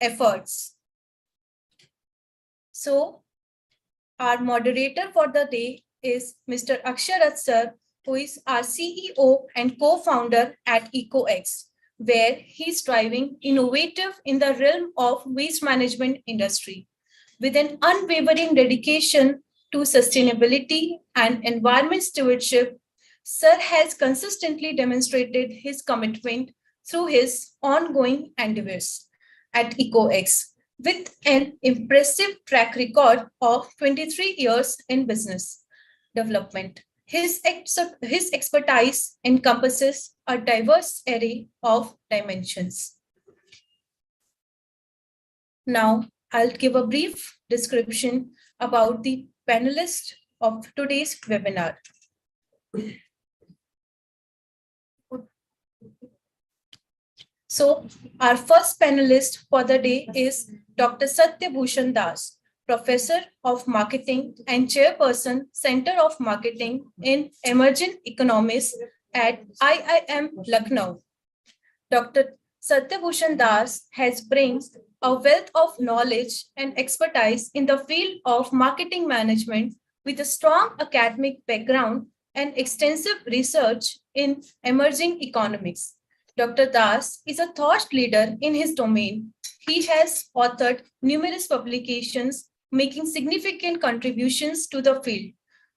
efforts. So our moderator for the day is Mr. Aksharat sir, who is our CEO and co-founder at EcoX, where he's driving innovative in the realm of waste management industry. With an unwavering dedication to sustainability and environment stewardship, Sir has consistently demonstrated his commitment through his ongoing endeavors at EcoX, with an impressive track record of 23 years in business development. His expertise encompasses a diverse array of dimensions. Now, I'll give a brief description about the panelists of today's webinar. So, our first panelist for the day is Dr. Satyabhushan Das, Professor of Marketing and Chairperson, Center of Marketing in Emerging Economies at IIM Lucknow. Dr. Satyabhushan Das brings a wealth of knowledge and expertise in the field of marketing management with a strong academic background and extensive research in emerging economies. Dr. Das is a thought leader in his domain. He has authored numerous publications, making significant contributions to the field.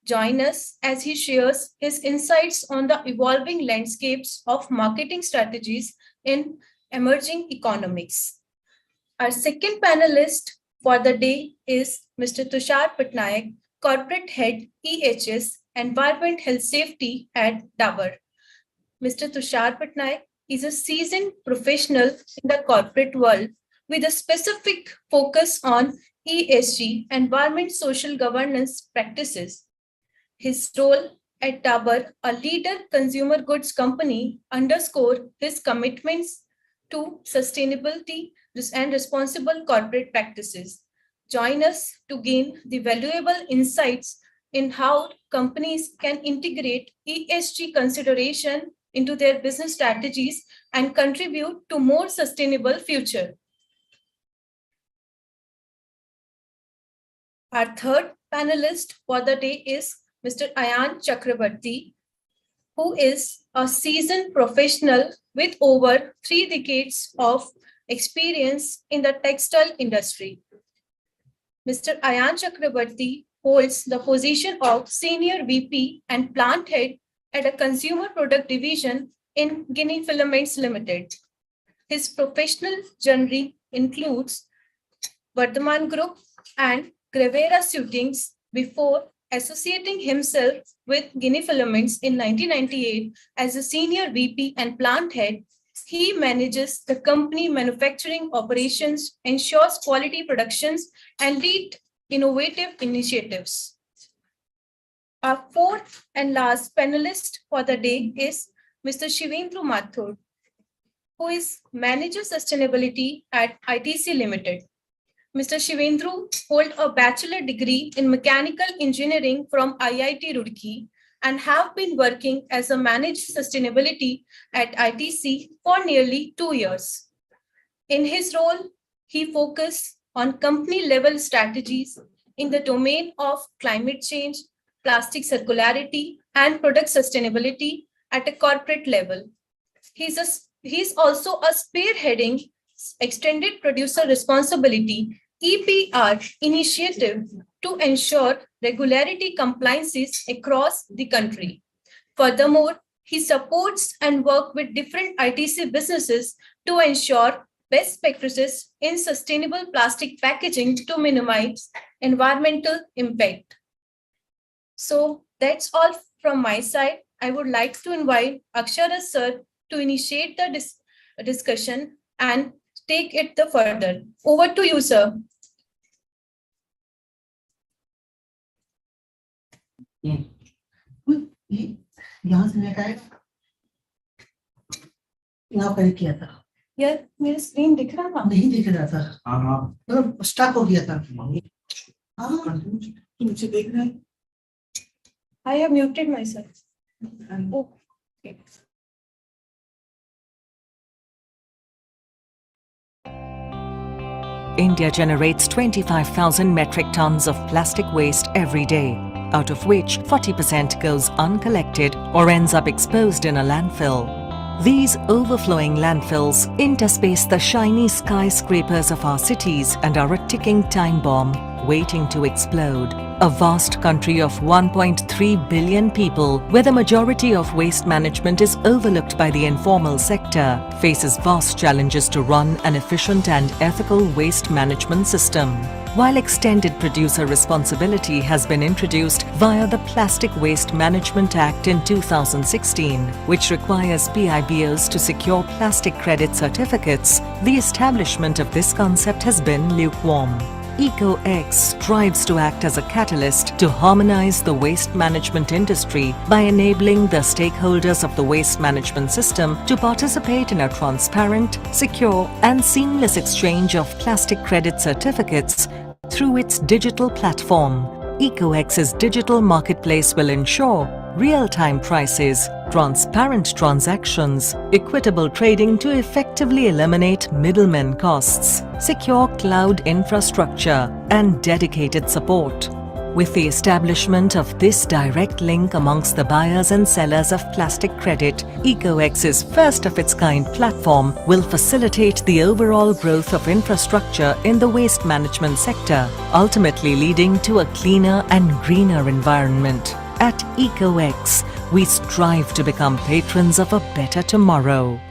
Join us as he shares his insights on the evolving landscapes of marketing strategies in emerging economies. Our second panelist for the day is Mr. Tushar Patnaik, Corporate Head EHS, Environment Health Safety at Dabur. Mr. Tushar Patnaik is a seasoned professional in the corporate world with a specific focus on ESG, environment social governance practices. His role at Dabur, a leader consumer goods company, underscore his commitments to sustainability and responsible corporate practices. Join us to gain the valuable insights in how companies can integrate ESG consideration into their business strategies and contribute to more sustainable future. Our third panelist for the day is Mr. Ayan Chakrabarti, who is a seasoned professional with over 3 decades of experience in the textile industry. Mr. Ayan Chakrabarti holds the position of Senior VP and Plant Head at a consumer product division in Guinea Filaments Limited. His professional journey includes Vardhaman Group and Gravera Suitings before associating himself with Guinea Filaments in 1998 as a Senior VP and Plant Head. He manages the company manufacturing operations, ensures quality productions, and leads innovative initiatives. Our fourth and last panelist for the day is Mr. Shivendru Mathur, who is Manager Sustainability at ITC Limited. Mr. Shivendru holds a bachelor degree in mechanical engineering from IIT Roorkee and have been working as a managed sustainability at ITC for nearly 2 years. In his role, he focuses on company-level strategies in the domain of climate change, plastic circularity, and product sustainability at a corporate level. He's also a spearheading extended producer responsibility EPR initiative to ensure regularity compliances across the country. Furthermore, he supports and works with different ITC businesses to ensure best practices in sustainable plastic packaging to minimize environmental impact. So that's all from my side. I would like to invite Akshara sir to initiate the discussion and take it further. Over to you, sir. यहाँ से लेकर यहाँ पर किया था यार मेरा screen दिख रहा था नहीं दिख रहा था मतलब स्टक हो गया था मुझे देख रहा है I have muted myself. Okay. India generates 25,000 metric tons of plastic waste every day, out of which 40% goes uncollected or ends up exposed in a landfill. These overflowing landfills interspace the shiny skyscrapers of our cities and are a ticking time bomb waiting to explode. A vast country of 1.3 billion people, where the majority of waste management is overlooked by the informal sector, faces vast challenges to run an efficient and ethical waste management system. While extended producer responsibility has been introduced via the Plastic Waste Management Act in 2016, which requires PIBOs to secure plastic credit certificates, the establishment of this concept has been lukewarm. EcoX strives to act as a catalyst to harmonize the waste management industry by enabling the stakeholders of the waste management system to participate in a transparent, secure, and seamless exchange of plastic credit certificates through its digital platform. EcoX's digital marketplace will ensure real-time prices, transparent transactions, equitable trading to effectively eliminate middlemen costs, secure cloud infrastructure, and dedicated support. With the establishment of this direct link amongst the buyers and sellers of plastic credit, EcoX's first-of-its-kind platform will facilitate the overall growth of infrastructure in the waste management sector, ultimately leading to a cleaner and greener environment. At EcoX, we strive to become patrons of a better tomorrow.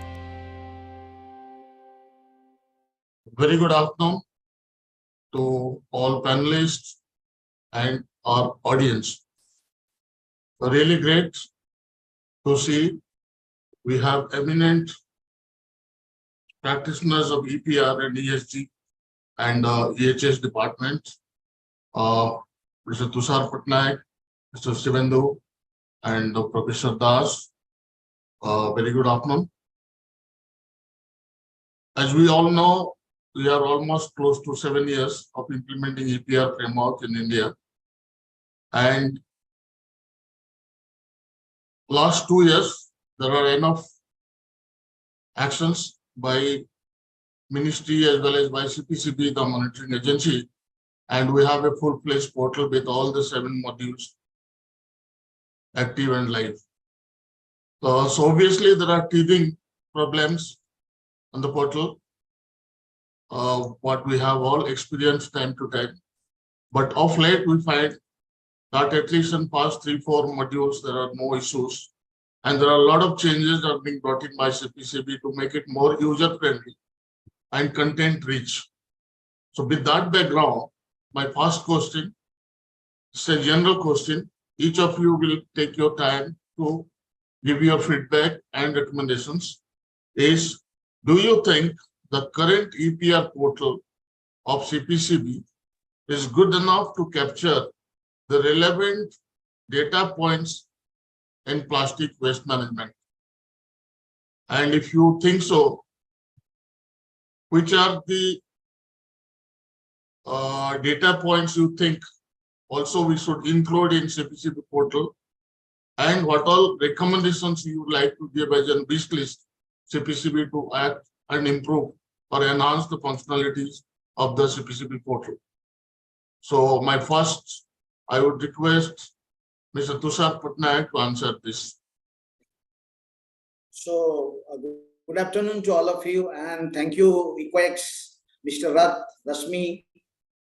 Very good afternoon to all panelists and our audience. Really great to see we have eminent practitioners of EPR and ESG and EHS department, Mr. Tushar Patnaik, Mr. Shivendu, and Professor Das. Very good afternoon. As we all know, we are almost close to 7 years of implementing EPR framework in India. And last 2 years, there are enough actions by ministry as well as by CPCB, the monitoring agency, and we have a full-fledged portal with all the 7 modules active and live. So obviously there are teething problems on the portal, what we have all experienced time to time. But of late we find that at least in past 3-4 modules there are no issues, and there are a lot of changes that are being brought in by CPCB to make it more user-friendly and content-rich. So with that background, my first question is a general question. Each of you will take your time to give your feedback and recommendations. Is, do you think the current EPR portal of CPCB is good enough to capture the relevant data points in plastic waste management? And if you think so, which are the data points you think also we should include in CPCB portal, and what all recommendations you would like to give as a wish list CPCB to act and improve or enhance the functionalities of the CPCB portal? So my first, I would request Mr. Tushar Patnaik to answer this. So good afternoon to all of you, and thank you, EcoX, Mr. Rashmi,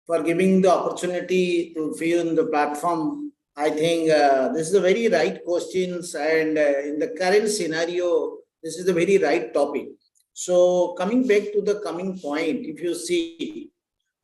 for giving the opportunity to view in the platform. I think this is a very right questions, and in the current scenario, this is the very right topic. So coming back to the coming point, if you see,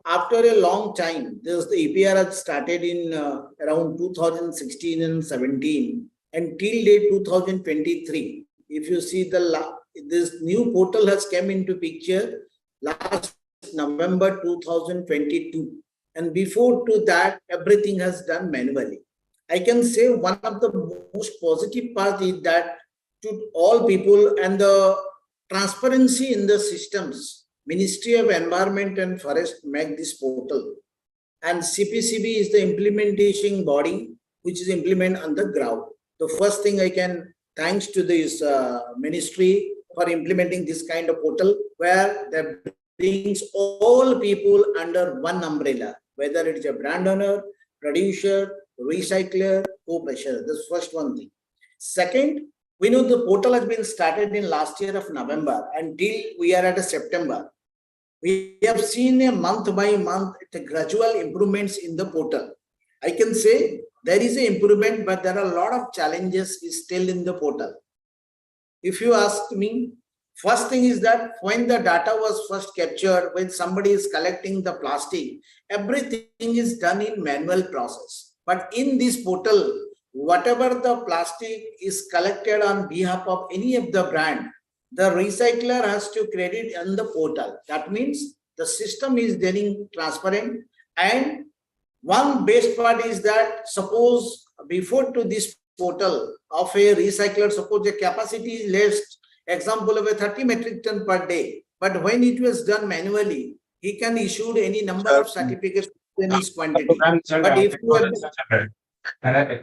after a long time, the EPR had started in around 2016 and 17, and till date 2023. If you see this new portal has come into picture last November 2022, and before to that everything has done manually. I can say one of the most positive part is that to all people and the transparency in the systems, Ministry of Environment and Forest make this portal, and CPCB is the implementation body which is implement on the ground. The first thing I can thanks to this ministry for implementing this kind of portal, where they brings all people under one umbrella, whether it is a brand owner, producer, recycler, co-pressure. This first one thing. Second, we know the portal has been started in last year of November until we are at a September. We have seen a month by month the gradual improvements in the portal. I can say there is an improvement, but there are a lot of challenges still in the portal. If you ask me, first thing is that when the data was first captured, when somebody is collecting the plastic, everything is done in manual process. But in this portal, whatever the plastic is collected on behalf of any of the brand, the recycler has to credit on the portal. That means the system is getting transparent. And one best part is that suppose before to this portal of a recycler, suppose the capacity is less, example of a 30 metric ton per day. But when it was done manually, he can issue any number of certificates in his quantity. But if you are,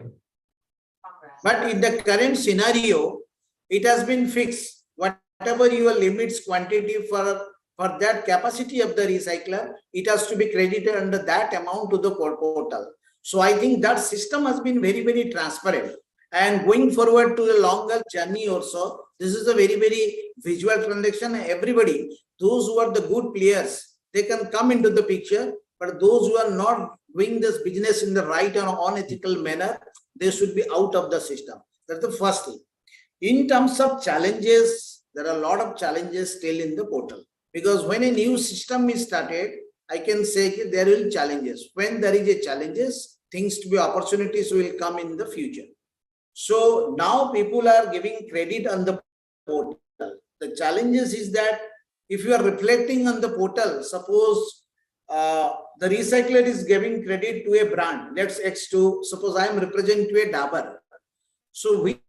but in the current scenario, it has been fixed. Whatever your limits quantity for that capacity of the recycler, it has to be credited under that amount to the portal. So I think that system has been very, very transparent. And going forward to the longer journey also, this is a very, very visual transaction. Everybody, those who are the good players, they can come into the picture. But those who are not doing this business in the right and unethical manner, they should be out of the system. That's the first thing. In terms of challenges, there are a lot of challenges still in the portal. Because when a new system is started, I can say there will be challenges. When there is a challenges, things to be opportunities will come in the future. So now people are giving credit on the portal. The challenges is that if you are reflecting on the portal, suppose the recycler is giving credit to a brand, let's X2, suppose I am representing to a Dabur. So which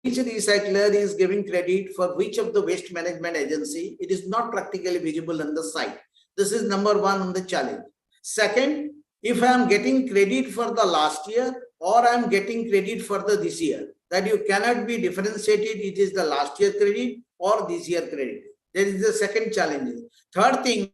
recycler is giving credit for which of the waste management agency, it is not practically visible on the site. This is number one on the challenge. Second, if I am getting credit for the last year or I am getting credit for the this year, that you cannot be differentiated, it is the last year credit or this year credit. That is the second challenge. Third thing,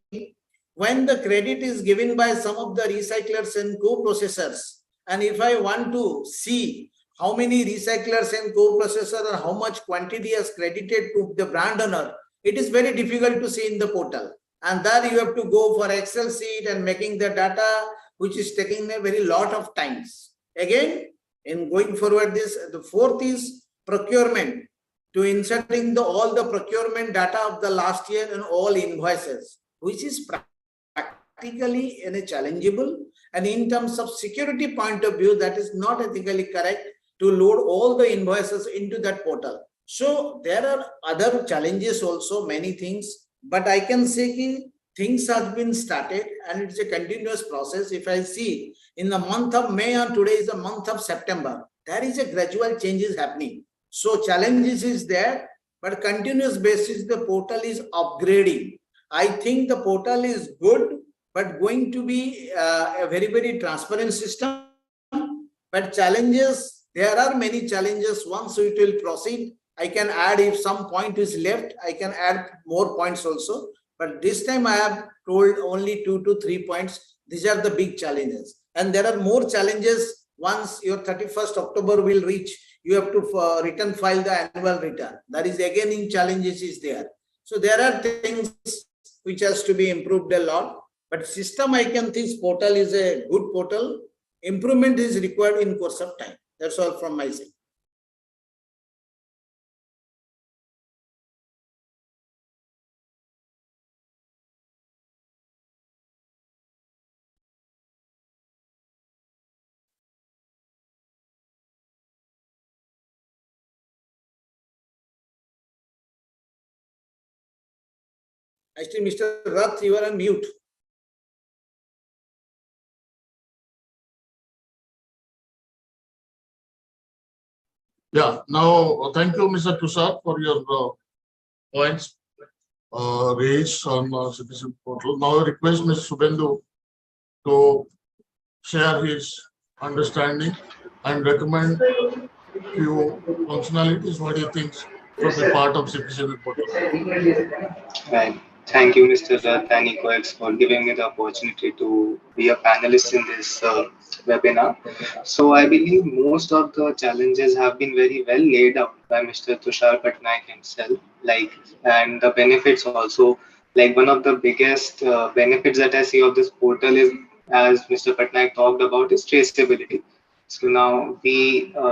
when the credit is given by some of the recyclers and co-processors, and if I want to see how many recyclers and co-processors and how much quantity is credited to the brand owner, it is very difficult to see in the portal. And there you have to go for Excel sheet and making the data, which is taking a very lot of times. Again, in going forward, the fourth is procurement, to inserting all the procurement data of the last year and all invoices, which is practically challengeable. And in terms of security point of view, that is not ethically correct to load all the invoices into that portal. So there are other challenges also, many things, but I can say things have been started and it's a continuous process. If I see in the month of May and today is the month of September, there is a gradual changes happening. So challenges is there, but continuous basis, the portal is upgrading. I think the portal is good, but going to be a very, very transparent system. But challenges, there are many challenges. Once it will proceed, I can add, if some point is left, I can add more points also. But this time I have told only 2 to 3 points. These are the big challenges. And there are more challenges once your 31st October will reach. You have to return file the annual return. That is again in challenges is there. So there are things which has to be improved a lot. But system, I can think portal is a good portal. Improvement is required in course of time. That's all from my side. Actually, Mr. Rath, you are on mute. Yeah, now thank you, Mr. Tushar, for your points raised on citizen portal. Now I request Mr. Subhendu to share his understanding and recommend few functionalities, what he thinks from a part of citizen portal. Right. Thank you, Mr. Rath and EcoX, for giving me the opportunity to be a panelist in this webinar. So, I believe most of the challenges have been very well laid out by Mr. Tushar Patnaik himself, like, and the benefits also. Like, one of the biggest benefits that I see of this portal is, as Mr. Patnaik talked about, is traceability. So now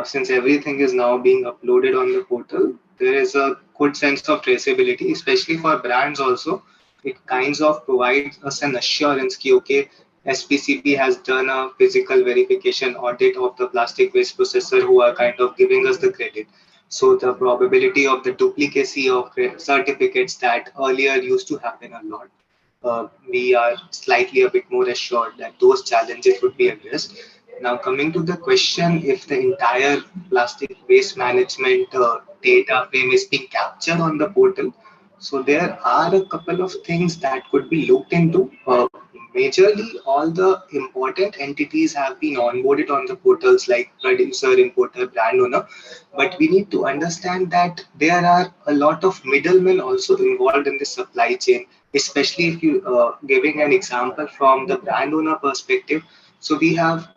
since everything is now being uploaded on the portal, there is a good sense of traceability, especially for brands also. It kinds of provides us an assurance that, okay, SPCB has done a physical verification audit of the plastic waste processor who are kind of giving us the credit. So the probability of the duplicacy of certificates that earlier used to happen a lot, we are slightly a bit more assured that those challenges would be addressed. Now, coming to the question, if the entire plastic waste management data frame is being captured on the portal, so there are a couple of things that could be looked into. Majorly, all the important entities have been onboarded on the portals like producer, importer, brand owner. But we need to understand that there are a lot of middlemen also involved in the supply chain, especially if you giving an example from the brand owner perspective. So we have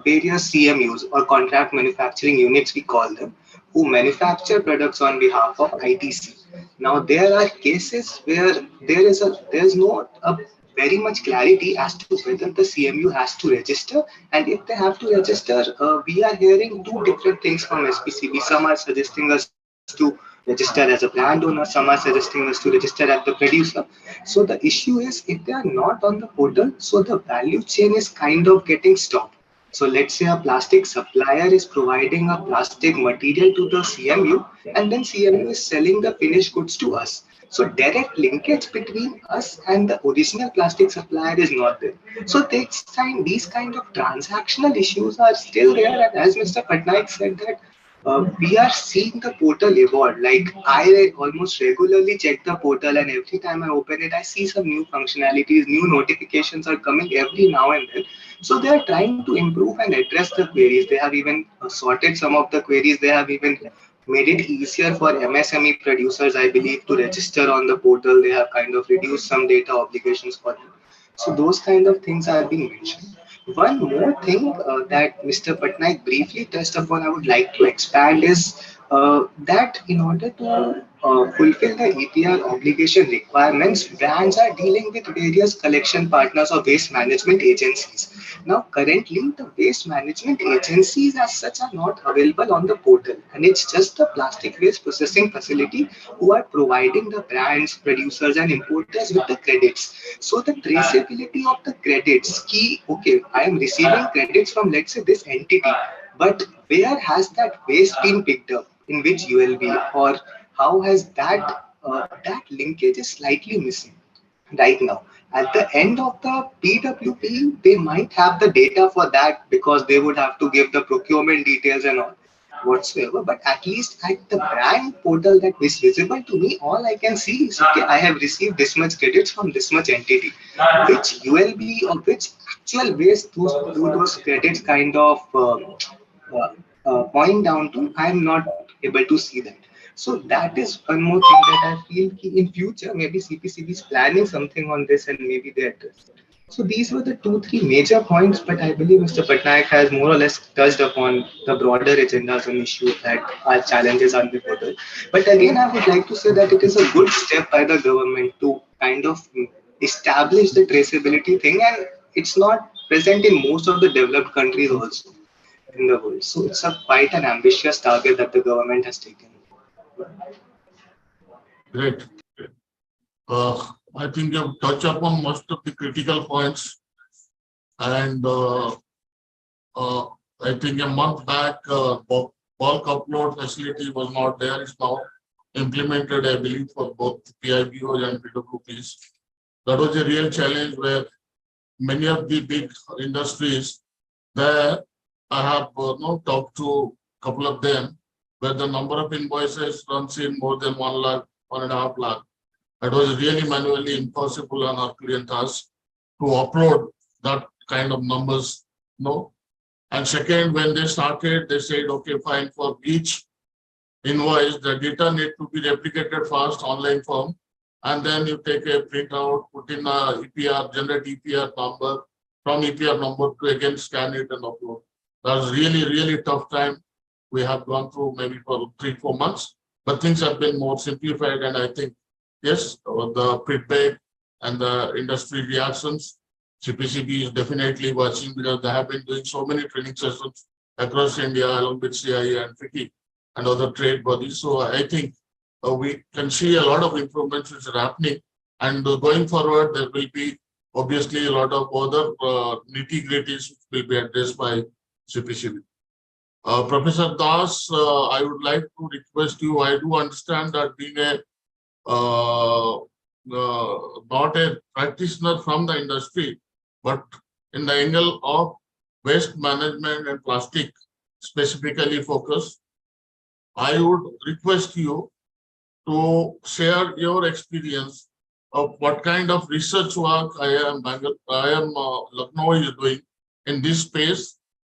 various CMUs or contract manufacturing units, we call them, who manufacture products on behalf of ITC. Now there are cases where there is not a very much clarity as to whether the CMU has to register, and if they have to register, we are hearing two different things from SPCB. Some are suggesting us to register as a brand owner, some are suggesting us to register as the producer. So the issue is, if they are not on the portal, so the value chain is kind of getting stopped. So let's say a plastic supplier is providing a plastic material to the CMU, and then CMU is selling the finished goods to us. So direct linkage between us and the original plastic supplier is not there. So these kind of transactional issues are still there. And as Mr. Patnaik said that we are seeing the portal evolve. Like, I almost regularly check the portal, and every time I open it, I see some new functionalities, new notifications are coming every now and then. So they are trying to improve and address the queries. They have even sorted some of the queries. They have even made it easier for MSME producers, I believe, to register on the portal. They have kind of reduced some data obligations for them. So those kind of things are being mentioned. One more thing that Mr. Patnaik briefly touched upon, I would like to expand is that in order to fulfill the EPR obligation requirements, brands are dealing with various collection partners or waste management agencies. Now, currently, the waste management agencies as such are not available on the portal, and it's just the plastic waste processing facility who are providing the brands, producers, and importers with the credits. So the traceability of the credits, key, okay, I am receiving credits from, let's say, this entity, but where has that waste been picked up? In which ULB, or how has that linkage is slightly missing right now. At the end of the PWP, they might have the data for that because they would have to give the procurement details and all whatsoever. But at least at the brand portal that is visible to me, all I can see is, okay, I have received this much credits from this much entity. Which ULB or which actual waste those credits kind of point down to, I am not able to see that. So that is one more thing that I feel in future maybe CPCB is planning something on this, and maybe they address it. So these were the two, three major points, but I believe Mr. Patnaik has more or less touched upon the broader agendas and issues that are challenges on the portal. But again, I would like to say that it is a good step by the government to kind of establish the traceability thing, and it's not present in most of the developed countries also in the world. So it's a quite an ambitious target that the government has taken. Great. I think you've touched upon most of the critical points. And I think a month back, bulk upload facility was not there. It's now implemented, I believe, for both PIBOs and PWPs. That was a real challenge where many of the big industries there, I have talked to a couple of them, where the number of invoices runs in more than 1 lakh, 1.5 lakh. It was really manually impossible on our client task to upload that kind of numbers. No. And second, when they started, they said, okay, fine, for each invoice, the data need to be replicated fast online form, and then you take a printout, put in a EPR, generate EPR number, from EPR number to again scan it and upload. That was really, really tough time we have gone through maybe for 3-4 months, but things have been more simplified. And I think, yes, the feedback and the industry reactions, CPCB is definitely watching because they have been doing so many training sessions across India along with CIE and FICCI and other trade bodies. So I think we can see a lot of improvements which are happening. And going forward, there will be obviously a lot of other nitty-gritties which will be addressed by CPCB. Professor Das, I would like to request you, I do understand that being a not a practitioner from the industry, but in the angle of waste management and plastic specifically focused, I would request you to share your experience of what kind of research work Lucknow is doing in this space.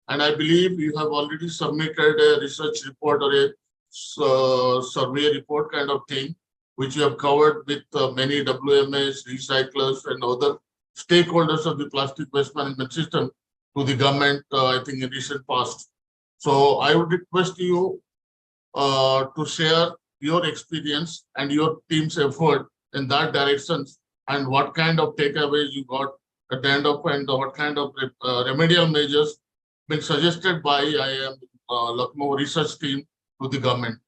And I believe you have already submitted a research report or a survey report kind of thing, which you have covered with many WMS, recyclers, and other stakeholders of the plastic waste management system to the government, I think in recent past. So I would request you to share your experience and your team's effort in that direction, and what kind of takeaways you got at the end of, and what kind of remedial measures been suggested by IIM Lucknow research team to the government.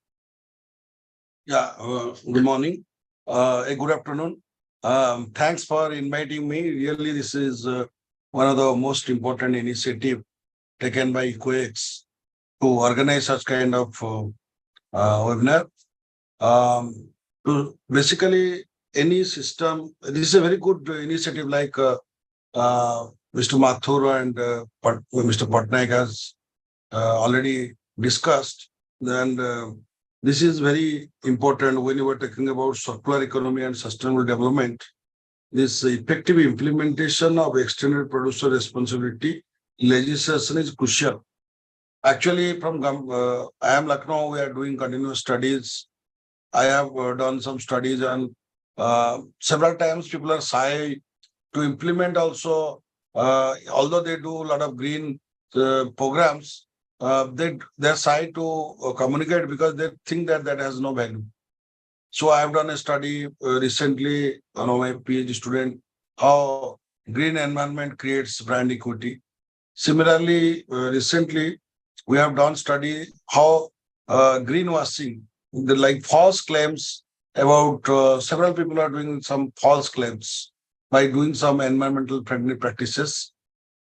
Yeah, good morning. Good afternoon. Thanks for inviting me. Really, this is one of the most important initiative taken by EQX to organize such kind of webinar. To basically any system, this is a very good initiative like Mr. Mathur and Mr. Patnaik has already discussed. And this is very important when you were talking about circular economy and sustainable development. This effective implementation of extended producer responsibility legislation is crucial. Actually, from IIM Lucknow, we are doing continuous studies. I have done some studies, and several times people are shy to implement also. Although they do a lot of green programs, they're shy to communicate because they think that that has no value. So I have done a study recently on my PhD student, how green environment creates brand equity. Similarly, recently we have done study how greenwashing, like false claims about several people are doing some false claims by doing some environmental friendly practices,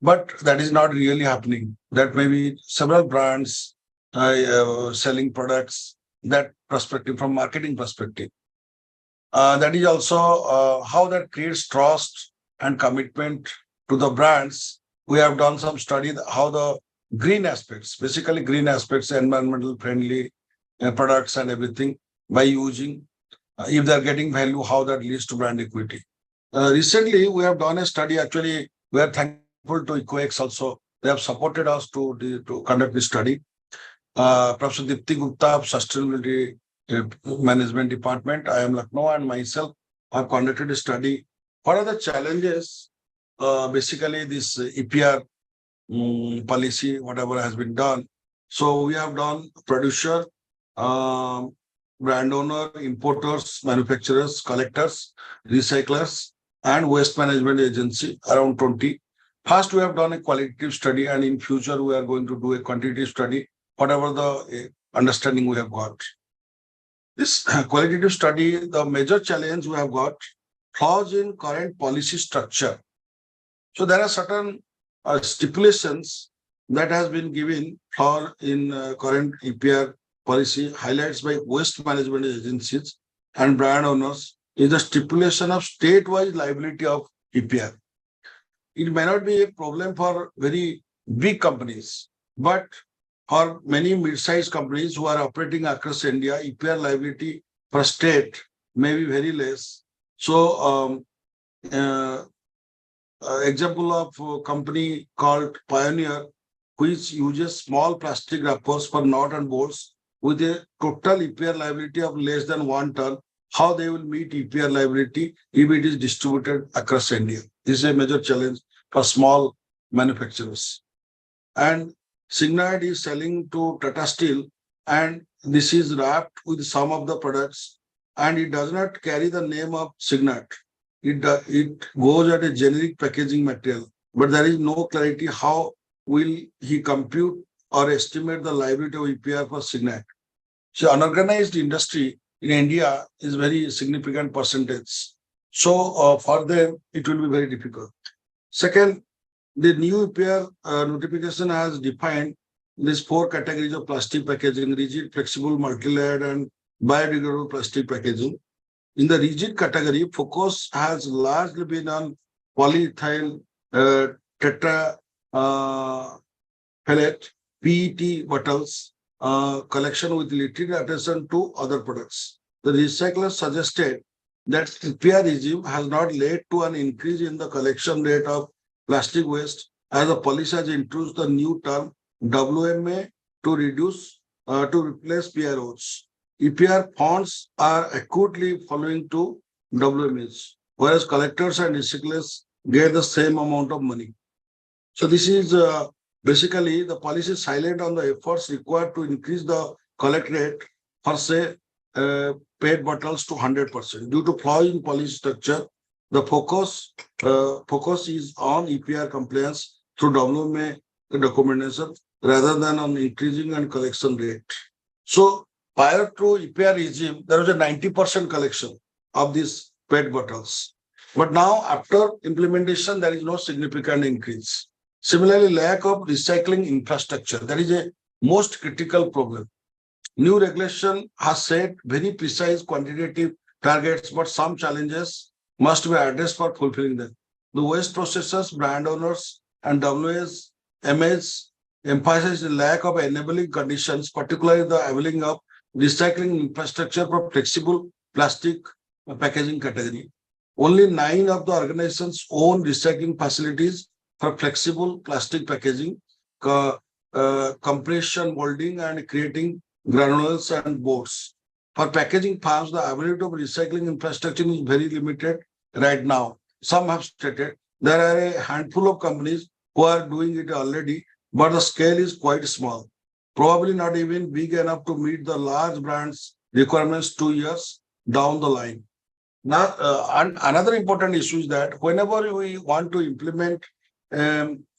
but that is not really happening. That may be several brands selling products, that perspective from marketing perspective. That is also how that creates trust and commitment to the brands. We have done some study how the green aspects, basically green aspects, environmental friendly products and everything by using, if they're getting value, how that leads to brand equity. Recently, we have done a study. Actually, we are thankful to EQX also. They have supported us to conduct this study. Professor Dipti Gupta of Sustainability Management Department, IIM Lucknow, and myself have conducted a study. What are the challenges? Basically, this EPR policy, whatever has been done. So we have done producer, brand owner, importers, manufacturers, collectors, recyclers, and waste management agency, around 20. First, we have done a qualitative study, and in future, we are going to do a quantitative study, whatever the understanding we have got. This qualitative study, the major challenge we have got, flaws in current policy structure. So there are certain stipulations that has been given for in current EPR policy, highlights by waste management agencies and brand owners is the stipulation of state-wise liability of EPR. It may not be a problem for very big companies, but for many mid-sized companies who are operating across India, EPR liability per state may be very less. So, example of a company called Pioneer, which uses small plastic wrappers for nut and bolts with a total EPR liability of less than 1 ton. how they will meet EPR liability if it is distributed across India. This is a major challenge for small manufacturers. And Signite is selling to Tata Steel, and this is wrapped with some of the products, and it does not carry the name of Signite. It goes at a generic packaging material, but there is no clarity how will he compute or estimate the liability of EPR for Signite. So unorganized industry in India is very significant percentage. So for them, it will be very difficult. Second, the new EPR notification has defined these 4 categories of plastic packaging: rigid, flexible, multi-layered, and biodegradable plastic packaging. In the rigid category, focus has largely been on polyethyl tetra pellet, PET bottles, collection with little attention to other products. The recyclers suggested that EPR regime has not led to an increase in the collection rate of plastic waste, as the policy has introduced the new term WMA to replace PROs. EPR funds are acutely following to WMAs, whereas collectors and recyclers get the same amount of money. So this is basically the policy is silent on the efforts required to increase the collect rate for say PET bottles to 100%. Due to flaw in policy structure, the focus is on EPR compliance through WMA documentation rather than on increasing and collection rate. So prior to EPR regime, there was a 90% collection of these PET bottles. But now after implementation, there is no significant increase. Similarly, lack of recycling infrastructure, that is a most critical problem. New regulation has set very precise quantitative targets, but some challenges must be addressed for fulfilling them. The waste processors, brand owners, and WMAs emphasize the lack of enabling conditions, particularly the availing of recycling infrastructure for flexible plastic packaging category. Only 9 of the organizations own recycling facilities for flexible plastic packaging, compression molding, and creating granules and boards. For packaging farms, the ability of recycling infrastructure is very limited right now. Some have stated there are a handful of companies who are doing it already, but the scale is quite small, probably not even big enough to meet the large brands' requirements 2 years down the line. Now, another important issue is that whenever we want to implement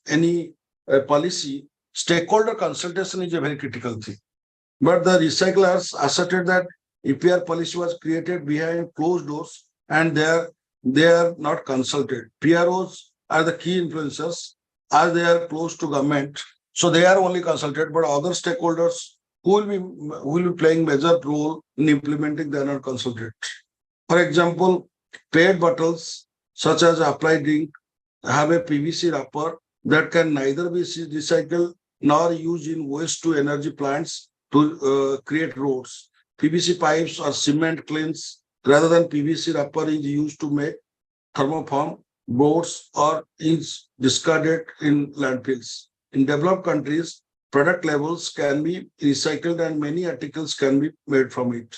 any policy, stakeholder consultation is a very critical thing. But the recyclers asserted that EPR policy was created behind closed doors and they are not consulted. PROs are the key influencers as they are close to government. So they are only consulted, but other stakeholders who will be playing major role in implementing, they are not consulted. For example, PET bottles such as applied drink have a PVC wrapper that can neither be recycled nor used in waste to energy plants to create roads. PVC pipes or cement cleans rather than PVC wrapper is used to make thermoform boards or is discarded in landfills. In developed countries, product labels can be recycled and many articles can be made from it.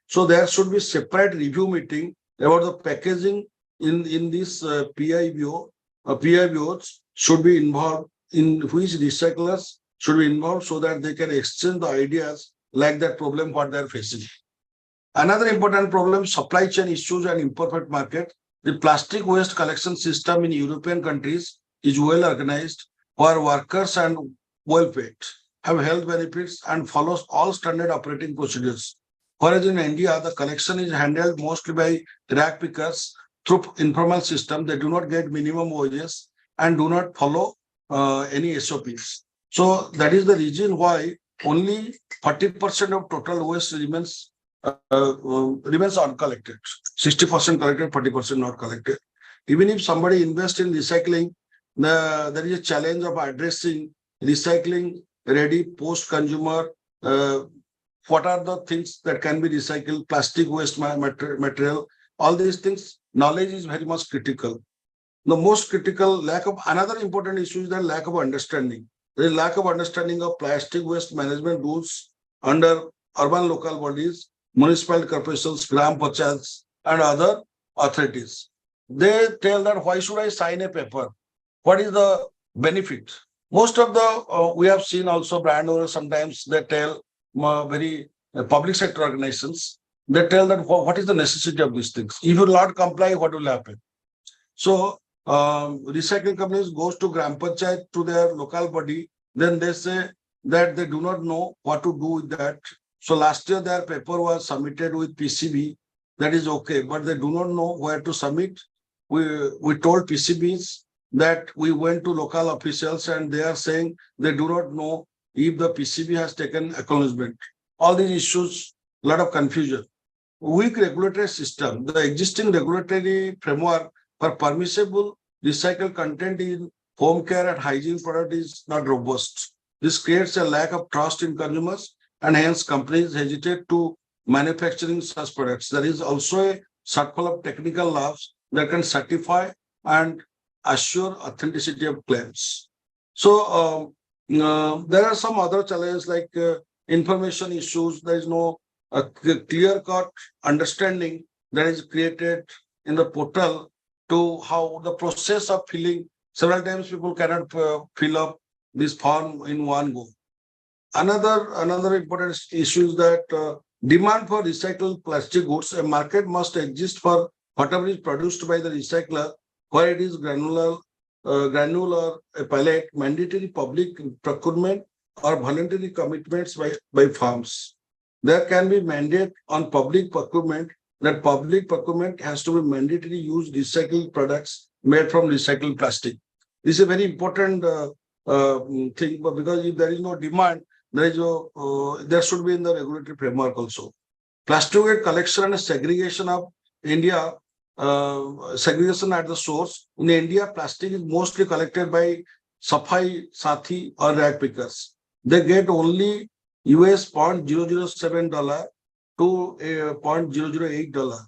So there should be separate review meeting about the packaging in this PIBO. PIBOs should be involved, in which recyclers should be involved so that they can exchange the ideas like that problem what they're facing. Another important problem, supply chain issues and imperfect market. The plastic waste collection system in European countries is well organized, where workers and well paid, have health benefits and follows all standard operating procedures. Whereas in India, the collection is handled mostly by rag pickers through informal system. They do not get minimum wages and do not follow any SOPs. So that is the reason why only 40% of total waste remains uncollected. 60% collected, 40% not collected. Even if somebody invests in recycling, there is a challenge of addressing recycling ready post-consumer. What are the things that can be recycled? Plastic waste material, all these things, knowledge is very much critical. The most critical another important issue is the lack of understanding. There is lack of understanding of plastic waste management rules under urban local bodies municipal corporations, gram panchayats, and other authorities. They tell that why should I sign a paper? What is the benefit? Most of the we have seen also brand owners sometimes they tell very public sector organizations, they tell that what is the necessity of these things? If you will not comply, what will happen? So recycling companies goes to gram panchayat to their local body, then they say that they do not know what to do with that. So last year their paper was submitted with PCB, that is okay, but they do not know where to submit. We told PCBs that we went to local officials and they are saying they do not know if the PCB has taken acknowledgement. All these issues, a lot of confusion. Weak regulatory system, the existing regulatory framework for permissible recycled content in home care and hygiene product is not robust. This creates a lack of trust in consumers and hence companies hesitate to manufacturing such products. There is also a circle of technical laws that can certify and assure authenticity of claims. So there are some other challenges like information issues. There is no clear-cut understanding that is created in the portal to how the process of filling. Several times people cannot fill up this form in one go. Another important issue is that demand for recycled plastic goods, a market must exist for whatever is produced by the recycler, where it is granular, a pallet, mandatory public procurement or voluntary commitments by farms. There can be mandate on public procurement that public procurement has to be mandatory use recycled products made from recycled plastic. This is a very important thing, but because if there is no demand, there should be in the regulatory framework also. Plastic waste collection and segregation of India, segregation at the source. In India, plastic is mostly collected by Safai Sathi or rag pickers. They get only US $0.007 to $0.008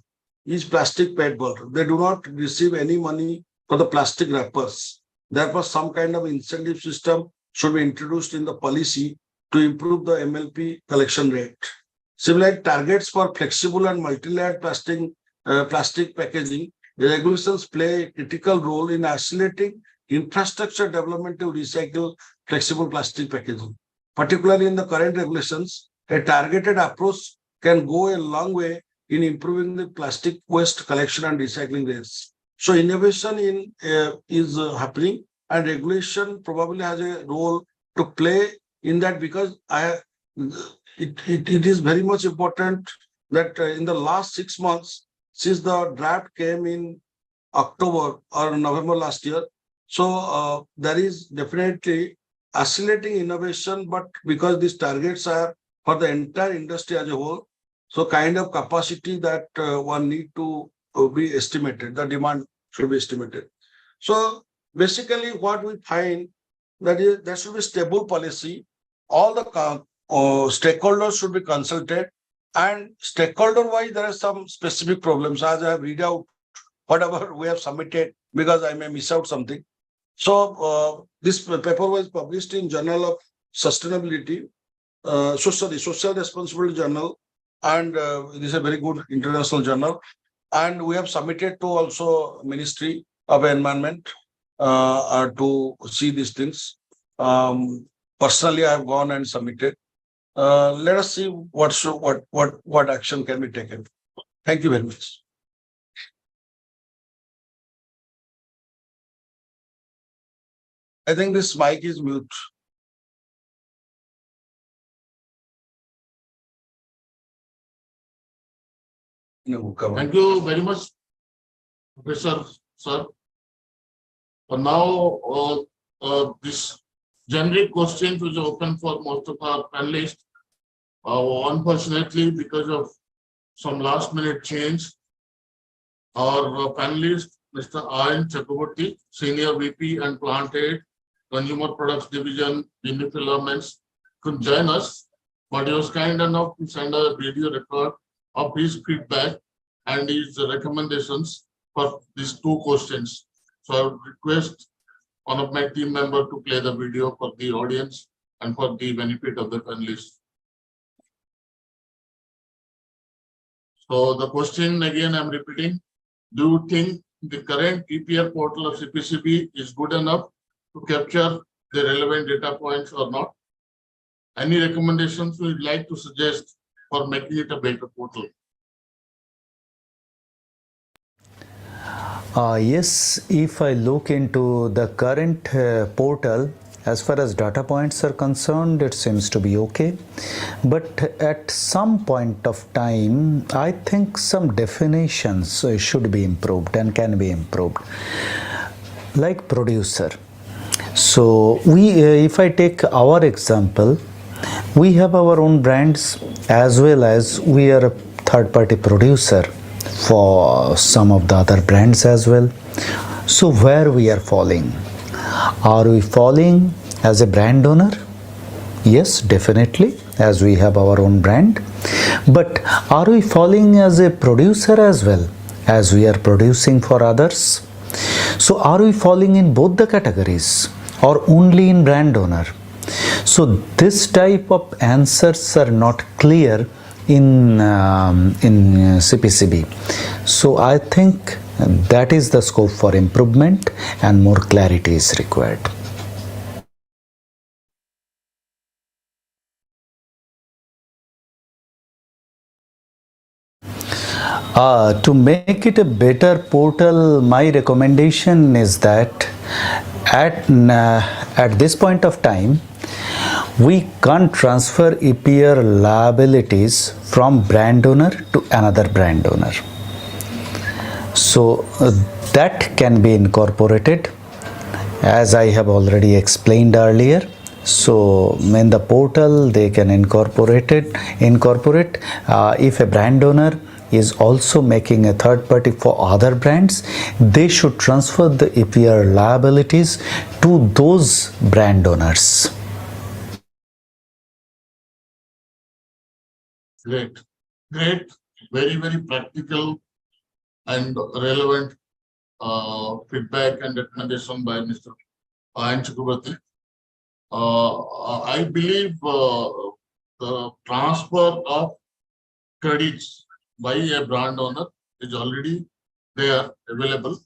each plastic PET bottle. They do not receive any money for the plastic wrappers. Therefore, some kind of incentive system should be introduced in the policy to improve the MLP collection rate. Similarly, targets for flexible and multi-layered plastic packaging, the regulations play a critical role in accelerating infrastructure development to recycle flexible plastic packaging. Particularly in the current regulations, a targeted approach can go a long way in improving the plastic waste collection and recycling rates. So innovation is happening, and regulation probably has a role to play in that, because it is very much important that in the last 6 months, since the draft came in October or November last year, so there is definitely accelerating innovation, but because these targets are for the entire industry as a whole, so kind of capacity that one need to be estimated, the demand should be estimated. So basically what we find that is there should be stable policy, all the stakeholders should be consulted, and stakeholder wise there are some specific problems as I have read out whatever we have submitted because I may miss out something. So this paper was published in Journal of Sustainability, Social Responsibility Journal, and this is a very good international journal. And we have submitted to also Ministry of Environment to see these things. Personally, I have gone and submitted. Let us see what action can be taken. Thank you very much. I think this mic is mute. No, Thank you very much, Professor Sir. Now, this generic questions which are open for most of our panelists. Unfortunately, because of some last minute change, our panelist, Mr. Ayan Chakrabarti, Senior VP and Plant Aid, Consumer Products Division, Unit Filaments, could join us, but he was kind enough to send a video record of his feedback and his recommendations for these 2 questions. So I would request one of my team members to play the video for the audience and for the benefit of the panelists. So the question again, I'm repeating, do you think the current EPR portal of CPCB is good enough to capture the relevant data points or not? Any recommendations you would like to suggest for making it a better portal? Yes, if I look into the current portal, as far as data points are concerned, it seems to be okay. But at some point of time, I think some definitions should be improved and can be improved. Like producer. So if I take our example, we have our own brands as well as we are a third-party producer for some of the other brands as well. So where we are falling? Are we falling as a brand owner? Yes, definitely, as we have our own brand. But are we falling as a producer as well, as we are producing for others? So are we falling in both the categories or only in brand owner? So this type of answers are not clear in CPCB. So I think that is the scope for improvement and more clarity is required. To make it a better portal, my recommendation is that at this point of time, we can't transfer EPR liabilities from brand owner to another brand owner. So that can be incorporated, as I have already explained earlier. So in the portal, they can incorporate if a brand owner is also making a third party for other brands, they should transfer the EPR liabilities to those brand owners. Great. Very, very practical and relevant feedback and recommendation by Mr. Ayan Chakrabarty. I believe the transfer of credits by a brand owner is already there, available,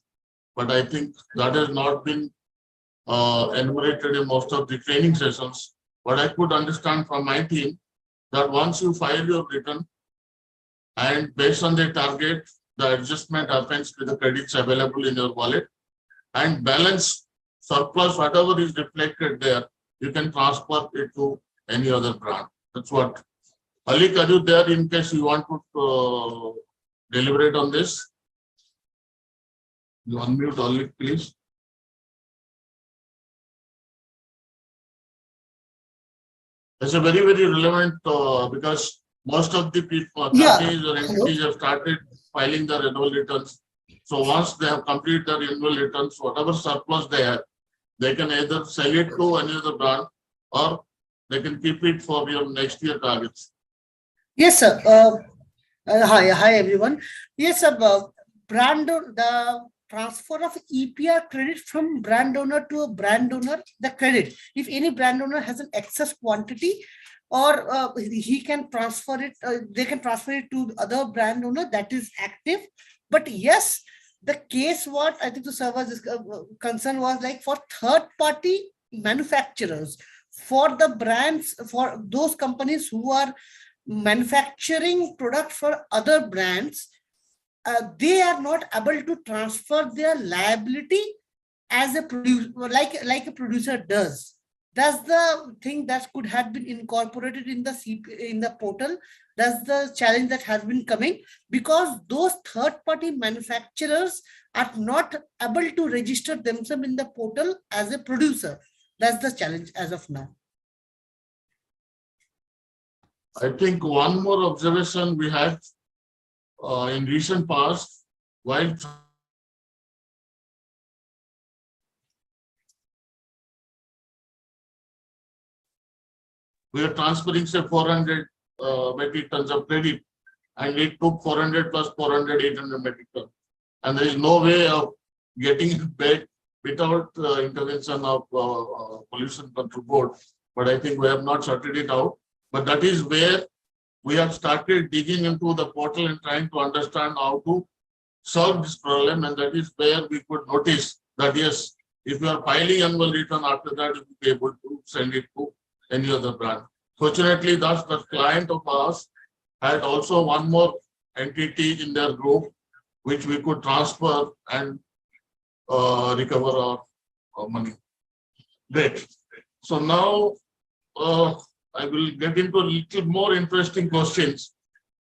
but I think that has not been enumerated in most of the training sessions. But I could understand from my team that once you file your return and based on the target, the adjustment happens with the credits available in your wallet and balance surplus, whatever is reflected there, you can transfer it to any other brand. That's what. Alik, are you there in case you want to deliberate on this? You unmute Alik, please. It's a very, very relevant because most of the people, companies or entities have started filing their annual returns. So once they have completed their annual returns, whatever surplus they have, they can either sell it to any other brand or they can keep it for your next year targets. Yes, sir. Hi, everyone. Yes, sir. The transfer of EPR credit from brand owner to a brand owner, the credit. If any brand owner has an excess quantity, or he can transfer it, they can transfer it to the other brand owner that is active. But yes, the case what I think the server's concern was like for third-party manufacturers, for the brands, for those companies who are manufacturing products for other brands, they are not able to transfer their liability as a producer, like a producer does. That's the thing that could have been incorporated in the portal. That's the challenge that has been coming, because those third-party manufacturers are not able to register themselves in the portal as a producer. That's the challenge as of now. I think one more observation we had in recent past, while we are transferring say 400 metric tons of credit, and it took 400 plus 400, 800 metric tons. And there is no way of getting it back without intervention of pollution control board. But I think we have not sorted it out. But that is where we have started digging into the portal and trying to understand how to solve this problem, and that is where we could notice that yes, if you are filing annual return, after that you will be able to send it to any other brand. Fortunately, thus the client of ours had also one more entity in their group which we could transfer and recover our money. Great. So now I will get into a little more interesting questions,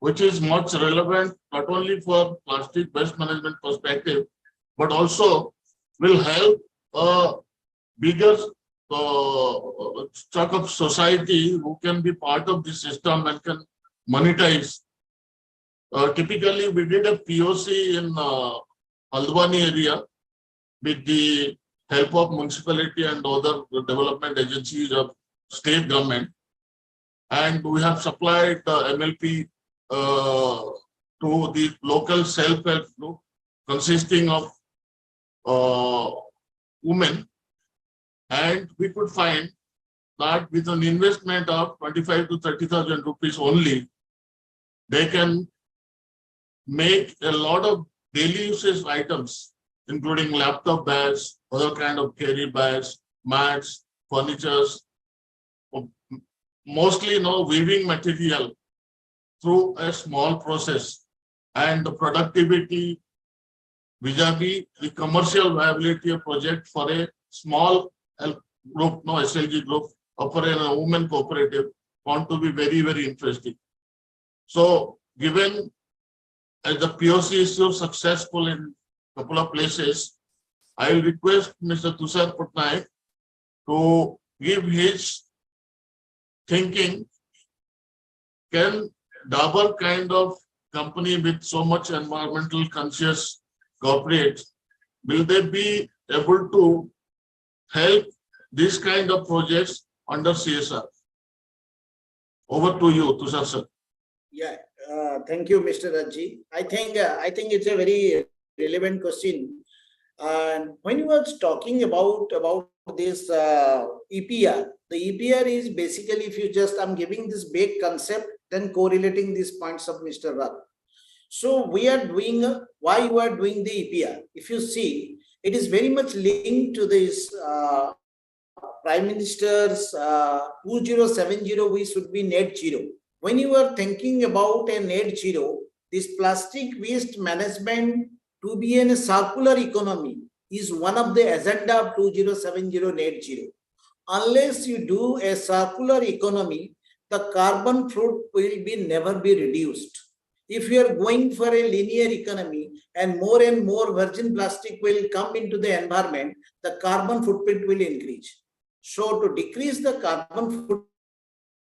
which is much relevant not only for plastic waste management perspective, but also will help a bigger chunk of society who can be part of the system and can monetize. Typically, we did a POC in Haldwani area with the help of municipality and other development agencies of state government. And we have supplied MLP to the local self-help group consisting of women. And we could find that with an investment of 25 to 30,000 rupees only, they can make a lot of daily usage items, including laptop bags, other kind of carry bags, mats, furnitures, mostly weaving material through a small process, and the productivity vis-a-vis the commercial viability of project for a small group, SLG group, or for a women cooperative, want to be very, very interesting. So given as the POC is so successful in a couple of places, I will request Mr. Tushar Patnaik to give his thinking. Can Dabur kind of company with so much environmental conscious corporate, will they be able to help this kind of projects under CSR? Over to you, Tushar sir. Yeah, thank you, Mr. Raji. I think it's a very relevant question. And when you were talking about this EPR, the EPR is basically, if you just, I'm giving this big concept, then correlating these points of Mr. Rath. So we are doing, why you are doing the EPR? If you see, it is very much linked to this Prime Minister's 2070, we should be net zero. When you are thinking about a net zero, this plastic waste management to be in a circular economy is one of the agenda of 2070 net zero. Unless you do a circular economy, the carbon footprint will never be reduced. If you are going for a linear economy and more virgin plastic will come into the environment, the carbon footprint will increase. So to decrease the carbon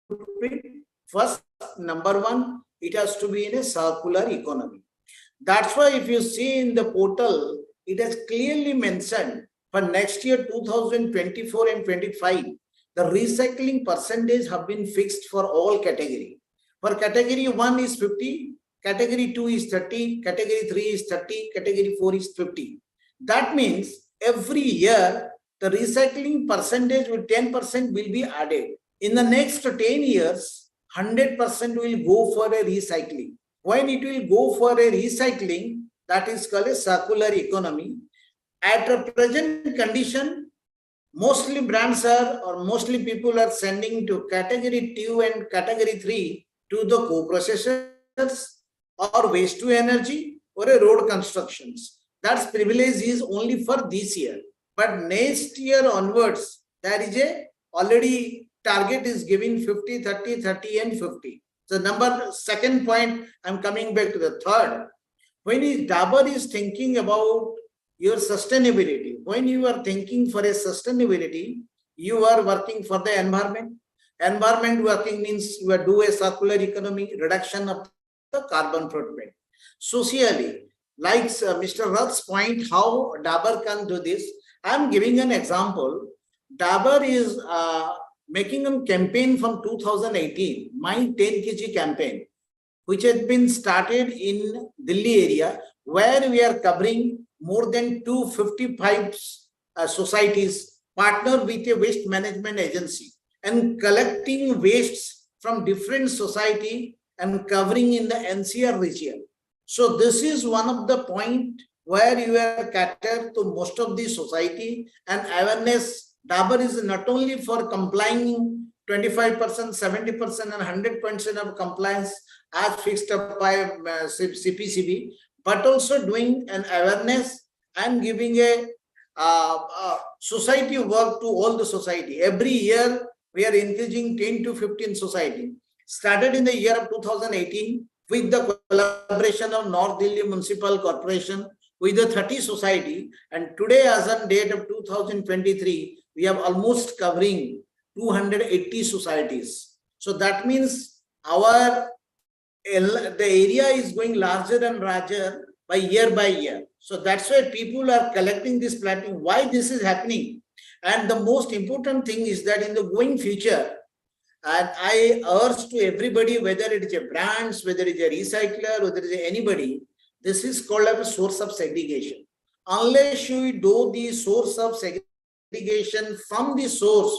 footprint, first, number one, it has to be in a circular economy. That's why if you see in the portal, it has clearly mentioned for next year 2024 and 25, the recycling percentage have been fixed for all category. For category 1 is 50, category 2 is 30, category 3 is 30, category 4 is 50. That means every year, the recycling percentage with 10% will be added. In the next 10 years, 100% will go for a recycling. When it will go for a recycling, that is called a circular economy. At the present condition, mostly brands are, or mostly people are sending to category 2 and category 3 to the co-processors or waste to energy or a road constructions. That privilege is only for this year. But next year onwards, there is a already target is giving 50, 30, 30 and 50. So second point, I'm coming back to the third. When Dabur is thinking about your sustainability, when you are thinking for a sustainability, you are working for the environment. Environment working means you are do a circular economy, reduction of the carbon footprint. Socially, like Mr. Rath's point, how Dabur can do this, I'm giving an example. Dabur is making a campaign from 2018, My 10 kg campaign, which has been started in Delhi area, where we are covering more than 255 societies, partner with a waste management agency, and collecting wastes from different society and covering in the NCR region. So this is one of the point where you are catered to most of the society, and awareness. Dabur is not only for complying 25%, 70% and 100% of compliance as fixed up by CPCB, but also doing an awareness and giving a society work to all the society. Every year we are increasing 10 to 15 society. Started in the year of 2018 with the collaboration of North Delhi Municipal Corporation with the 30 society, and today as on date of 2023 we have almost covering 280 societies. So that means the area is going larger and larger by year. So that's why people are collecting this planting. Why this is happening? And the most important thing is that in the going future, and I urge to everybody, whether it is a brands, whether it is a recycler, whether it is anybody, this is called a source of segregation. Unless you do the source of segregation from the source,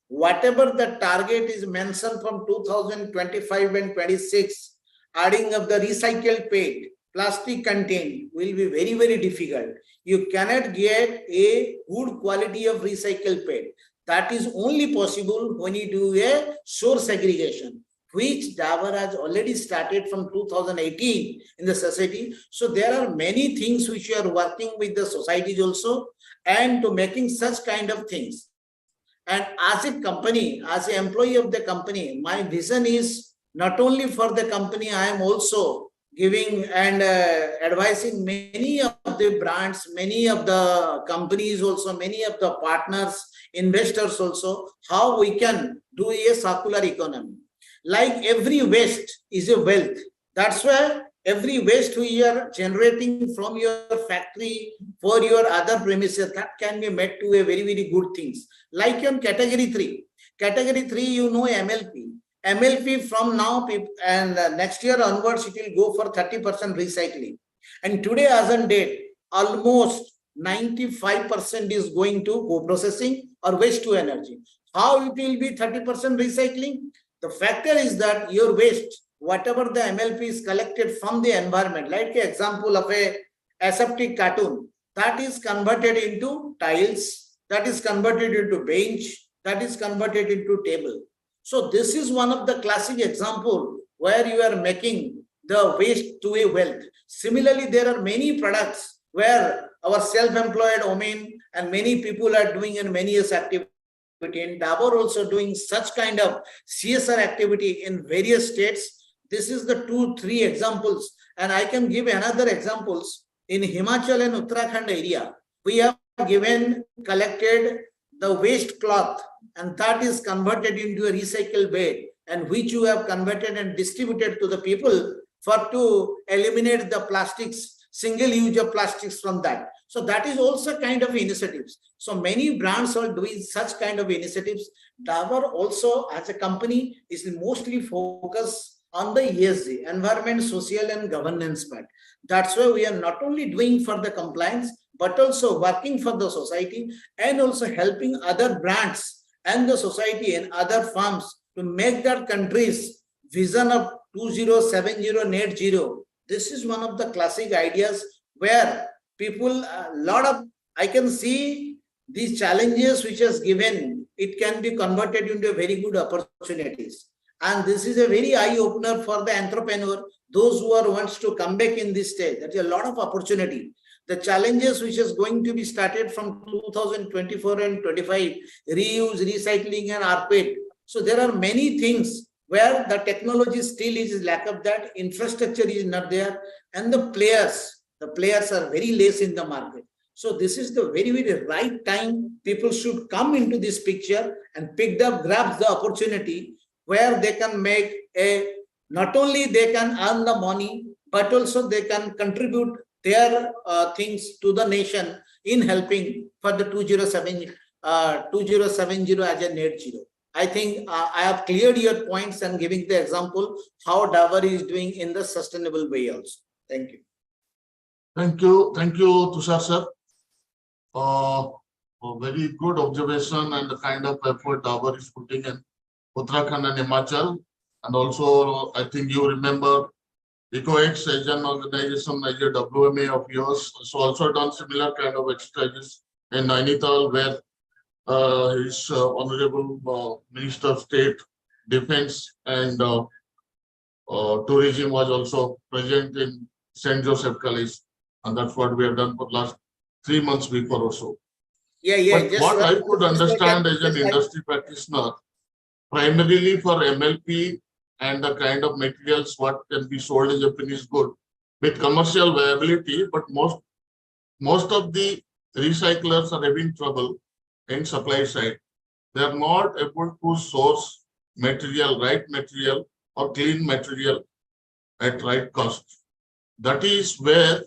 whatever the target is mentioned from 2025 and 26, adding up the recycled PET, plastic content will be very, very difficult. You cannot get a good quality of recycled PET. That is only possible when you do a source segregation, which Dabur has already started from 2018 in the society. So there are many things which you are working with the societies also, and to making such kind of things. And as a company, as an employee of the company, my vision is not only for the company, I am also giving and advising many of the brands, many of the companies also, many of the partners, investors also, how we can do a circular economy. Like every waste is a wealth. That's why every waste we are generating from your factory for your other premises, that can be made to a very, very good things. Like on category 3. Category 3, you know MLP. MLP from now and next year onwards, it will go for 30% recycling. And today as on date, almost 95% is going to co-processing or waste to energy. How it will be 30% recycling? The factor is that your waste, whatever the MLP is collected from the environment, like an example of a aseptic carton, that is converted into tiles, that is converted into bench, that is converted into table. So this is one of the classic example where you are making the waste to a wealth. Similarly, there are many products where our self-employed women and many people are doing in many years activity. And Dabur also doing such kind of CSR activity in various states. This is the 2-3 examples, and I can give another examples. In Himachal and Uttarakhand area, we have collected the waste cloth, and that is converted into a recycled bed, and which you have converted and distributed to the people for to eliminate the plastics, single use of plastics from that. So that is also kind of initiatives. So many brands are doing such kind of initiatives. Dabur also as a company is mostly focused on the ESG, environment, social and governance part. That's why we are not only doing for the compliance, but also working for the society and also helping other brands and the society and other firms to make their country's vision of 2070 net zero. This is one of the classic ideas where people, I can see these challenges which is given, it can be converted into very good opportunities. And this is a very eye-opener for the entrepreneur, those who are wants to come back in this stage. There's a lot of opportunity. The challenges which is going to be started from 2024 and 25, reuse, recycling and rPET. So there are many things where the technology still is lack of that, infrastructure is not there, and the players are very less in the market. So this is the very, very right time people should come into this picture and grab the opportunity where they can make not only they can earn the money, but also they can contribute their things to the nation in helping for the 2070 as a net zero. I think I have cleared your points and giving the example how Dabur is doing in the sustainable way also. Thank you. Thank you, Tushar sir. A very good observation and the kind of effort Dabur is putting in Uttarakhand and Himachal. And also, I think you remember EcoX as an organization, as a WMA of yours, so also done similar kind of exercises in Nainital, where his Honorable Minister of State, Defense and Tourism was also present in St. Joseph College. And that's what we have done for last 3 months before or so. Yeah. But what I could understand as an industry practitioner, primarily for MLP and the kind of materials what can be sold as a finished good with commercial viability, but most of the recyclers are having trouble in supply side. They are not able to source material, right material or clean material at right cost. That is where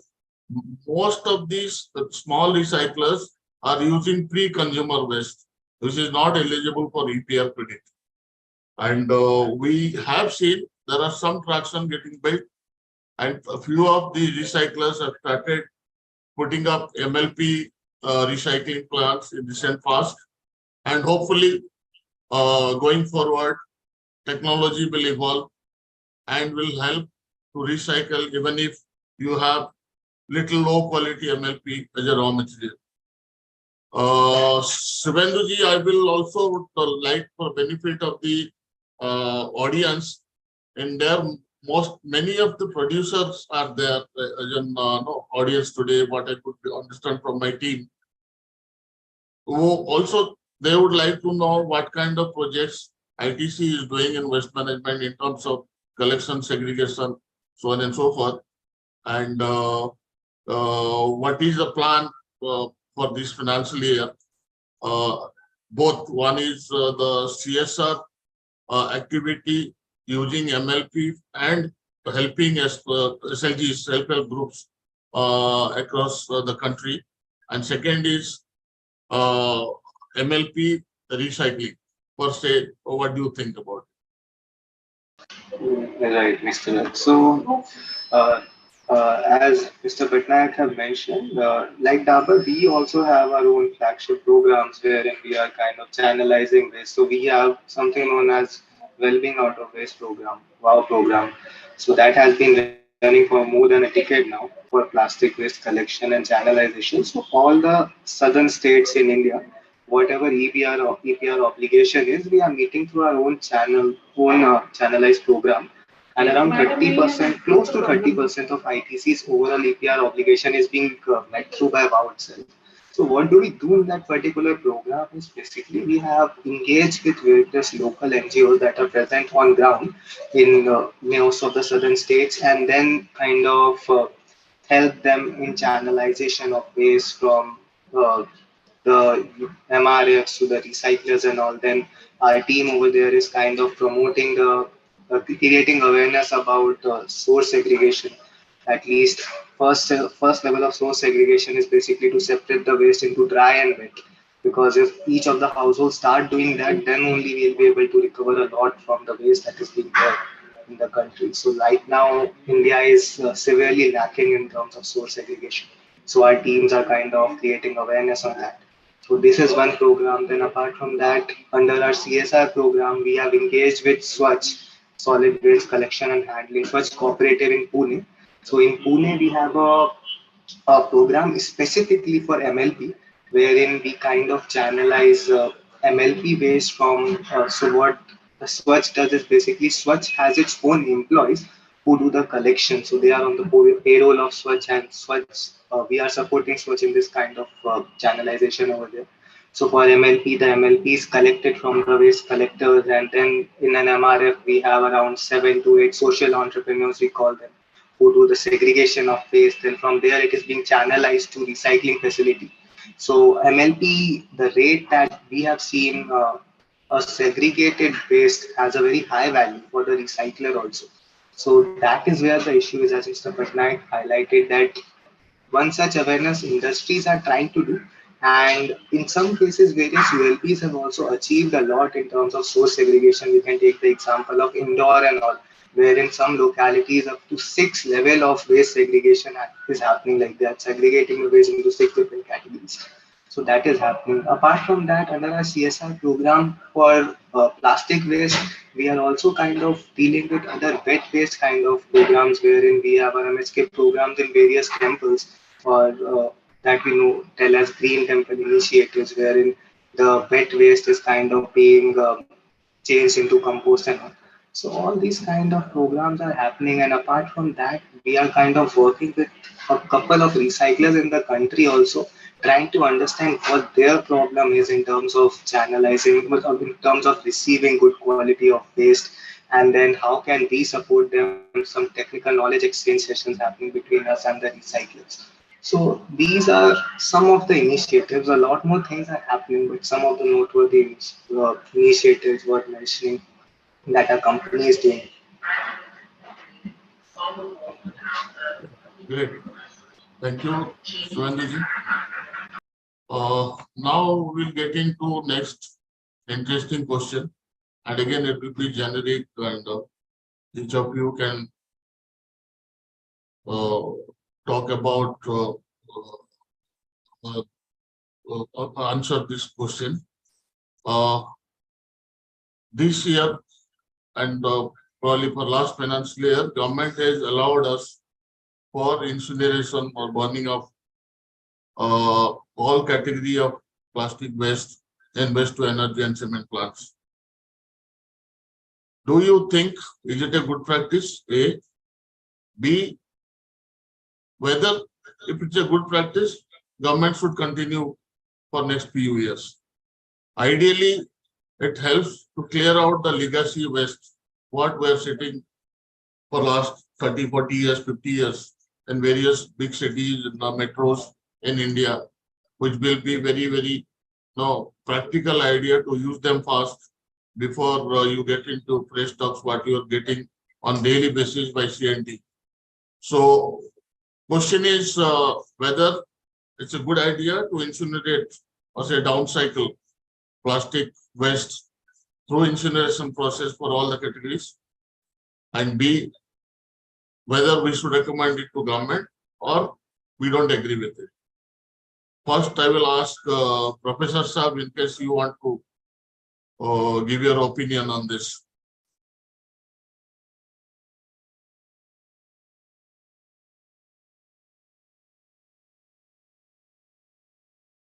most of these small recyclers are using pre-consumer waste, which is not eligible for EPR credit. And we have seen there are some traction getting built, and a few of the recyclers have started putting up MLP recycling plants in recent past. And hopefully, going forward, technology will evolve and will help to recycle even if you have little low quality MLP as a raw material. Shivenduji, I will also like for benefit of the audience, in there many of the producers are there as an audience today, what I could understand from my team, who also they would like to know what kind of projects ITC is doing in waste management in terms of collection, segregation, so on and so forth. And what is the plan for this financial year? Both one is the CSR activity using MLP and helping SLGs, self-help groups across the country. And second is MLP recycling per se. What do you think about it? Right, Mr. Rat. So, as Mr. Patnaik have mentioned, like Dabur, we also have our own flagship programs wherein we are kind of channelizing this. So we have something known as Wellbeing Out of Waste program, WOW program. So that has been running for more than a decade now for plastic waste collection and channelization. So all the southern states in India, whatever EPR obligation is, we are meeting through our own channelized program. And around 30%, close to 30% of ITC's overall EPR obligation is being met through by WOW itself. So what do we do in that particular program is basically we have engaged with various local NGOs that are present on ground in most of the southern states, and then kind of help them in channelization of waste from the MRFs to the recyclers and all. Then our team over there is kind of promoting creating awareness about source segregation. At least first level of source segregation is basically to separate the waste into dry and wet. Because if each of the households start doing that, then only we'll be able to recover a lot from the waste that is being there in the country. So right now, India is severely lacking in terms of source segregation. So our teams are kind of creating awareness on that. So this is one program. Then apart from that, under our CSR program, we have engaged with Swachh, Solid Waste Collection and Handling, Swachh Cooperative in Pune. So in Pune, we have a program specifically for MLP, wherein we kind of channelize MLP waste from. So what the Swachh does is basically Swachh has its own employees who do the collection. So they are on the payroll of Swachh, and Swachh, we are supporting Swachh in this kind of channelization over there. So for MLP, the MLP is collected from the waste collectors, and then in an MRF, we have around 7 to 8 social entrepreneurs, we call them, who do the segregation of waste. Then from there, it is being channelized to recycling facility. So MLP, the rate that we have seen, a segregated waste has a very high value for the recycler also. So that is where the issue is, as Mr. Patnaik highlighted, that one such awareness industries are trying to do. And in some cases, various ULPs have also achieved a lot in terms of source segregation. We can take the example of Indore and all, where in some localities up to 6 level of waste segregation is happening, like that, segregating the waste into 6 different categories. So that is happening. Apart from that, under our CSR program for plastic waste, we are also kind of dealing with other wet waste kind of programs wherein we have our MSK programs in various temples or that we know tell as green temple initiatives wherein the wet waste is kind of being changed into compost and all. So all these kind of programs are happening, and apart from that, we are kind of working with a couple of recyclers in the country also, trying to understand what their problem is in terms of channelizing, in terms of receiving good quality of waste, and then how can we support them. Some technical knowledge exchange sessions happening between us and the recyclers. So these are some of the initiatives. A lot more things are happening, but some of the noteworthy initiatives worth mentioning that our company is doing. Great. Thank you, Suvenduji. Now we'll get into next interesting question. And again, it will be generic and each of you can talk about answer this question. This year and probably for last financial year, government has allowed us for incineration or burning of all category of plastic waste and waste to energy and cement plants. Do you think is it a good practice? A. B. Whether if it's a good practice, government should continue for next few years. Ideally, it helps to clear out the legacy waste, what we're sitting for last 30, 40 years, 50 years in various big cities and metros in India, which will be very, very practical idea to use them fast before you get into fresh stocks, what you are getting on daily basis by CNT. So question is whether it's a good idea to incinerate or say downcycle plastic waste through incineration process for all the categories, and B, whether we should recommend it to government or we don't agree with it. First, I will ask Professor Saab in case you want to give your opinion on this.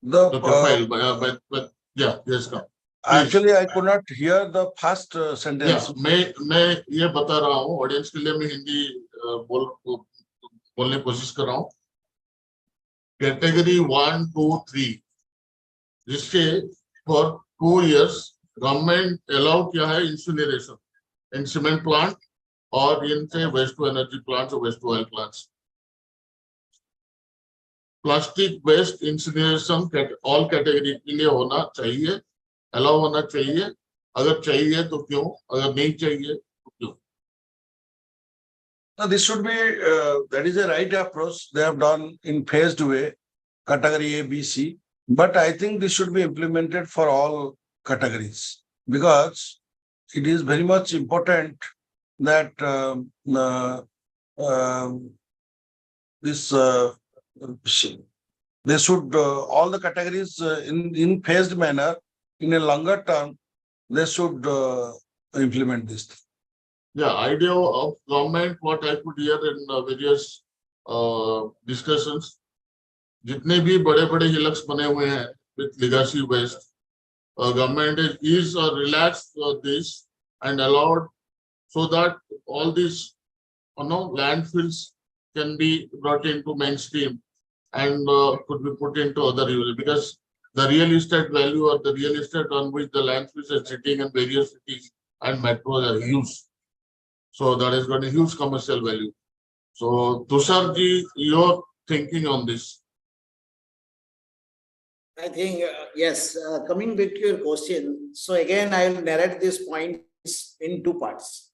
The profile, but yeah, yes, come. Actually, I could not hear the first sentence. Yeah, मैं ये बता रहा हूँ audience के लिए मैं हिंदी बोलने की कोशिश कर रहा हूँ. Category 1, 2, 3 जिसके for 2 years government allow किया है incineration in cement plant और इनसे waste to energy plants और waste to oil plants. Plastic waste incineration all category के लिए होना चाहिए, अलाउ होना चाहिए, अगर चाहिए तो क्यों, अगर नहीं चाहिए तो क्यों? No, this should be that is a right approach. They have done in phased way, category A, B, C. But I think this should be implemented for all categories because it is very much important that they should all the categories in phased manner in a longer term they should implement this. Yeah, idea of government what I could hear in various discussions, जितने भी बड़े-बड़े Hilux बने हुए हैं with legacy waste, government is relaxed this and allowed so that all these landfills can be brought into mainstream and could be put into other uses, because the real estate value or the real estate on which the landfills are sitting in various cities and metros are huge. So that has got a huge commercial value. So Tushar ji, your thinking on this? I think, yes, coming back to your question. So again, I will narrate these points in two parts.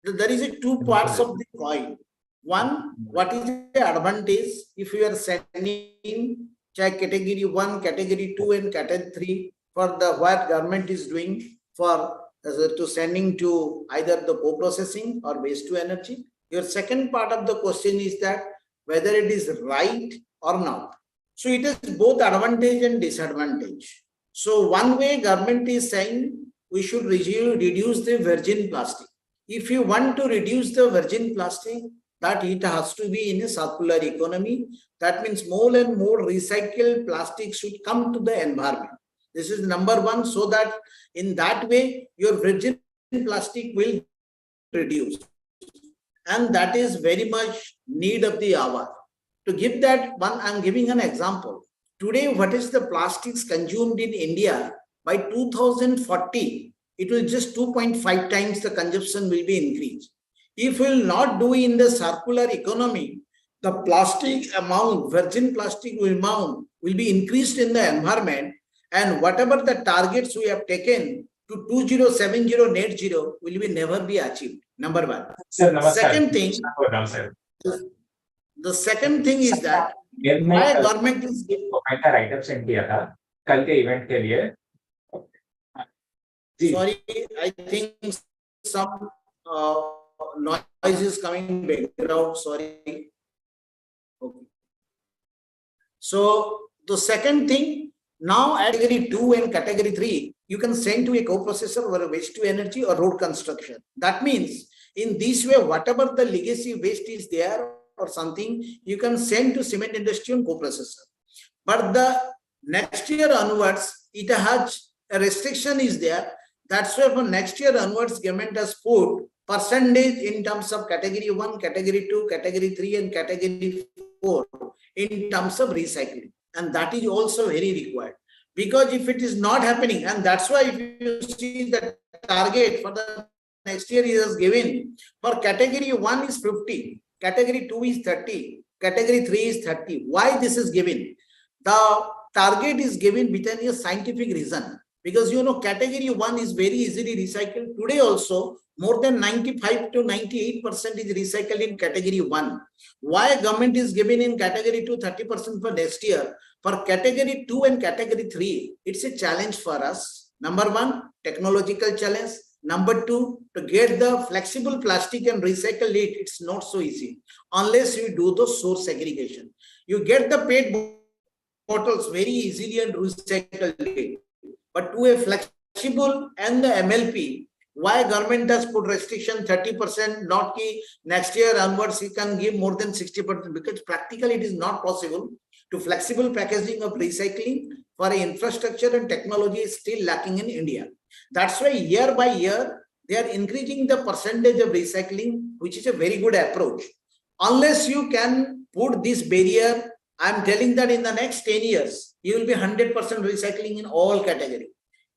There is two parts of the coin. One, what is the advantage if you are sending category 1, category 2 and category 3 for the what government is doing for to sending to either the co-processing or waste to energy. Your second part of the question is that whether it is right or not. So it is both advantage and disadvantage. So one way government is saying we should reduce the virgin plastic. If you want to reduce the virgin plastic, that it has to be in a circular economy. That means more and more recycled plastic should come to the environment. This is number one, so that in that way your virgin plastic will reduce. And that is very much need of the hour. To give that one, I'm giving an example. Today, what is the plastics consumed in India? By 2040, it will just 2.5 times the consumption will be increased. If we will not do in the circular economy, the plastic amount, virgin plastic amount will be increased in the environment, and whatever the targets we have taken to 2070 net zero will be never be achieved. Number one. Second thing, the second thing is that why government is write up send किया था कल के event के लिए. Sorry, I think some noise is coming background. Sorry. Okay. So the second thing, now category 2 and category 3, you can send to a co-processor or a waste to energy or road construction. That means in this way, whatever the legacy waste is there or something, you can send to cement industry and co-processor. But the next year onwards, it has a restriction is there. That's why for next year onwards, government has put percentage in terms of category 1, category 2, category 3, and category 4 in terms of recycling. And that is also very required. Because if it is not happening, and that's why if you see the target for the next year is given, for category 1 is 50, category 2 is 30, category 3 is 30. Why this is given? The target is given with a scientific reason. Because you know, category 1 is very easily recycled. Today also, more than 95 to 98% is recycled in category 1. Why government is giving in category 2 30% for next year? For category 2 and category 3, it's a challenge for us. Number one, technological challenge. Number two, to get the flexible plastic and recycle it, it's not so easy unless you do the source segregation. You get the PET bottles very easily and recycle it. But to a flexible and the MLP, why government has put restriction 30%, not key next year onwards you can give more than 60%, because practically it is not possible. To flexible packaging of recycling for infrastructure and technology is still lacking in India. That's why year by year, they are increasing the percentage of recycling, which is a very good approach. Unless you can put this barrier, I'm telling that in the next 10 years, you will be 100% recycling in all categories.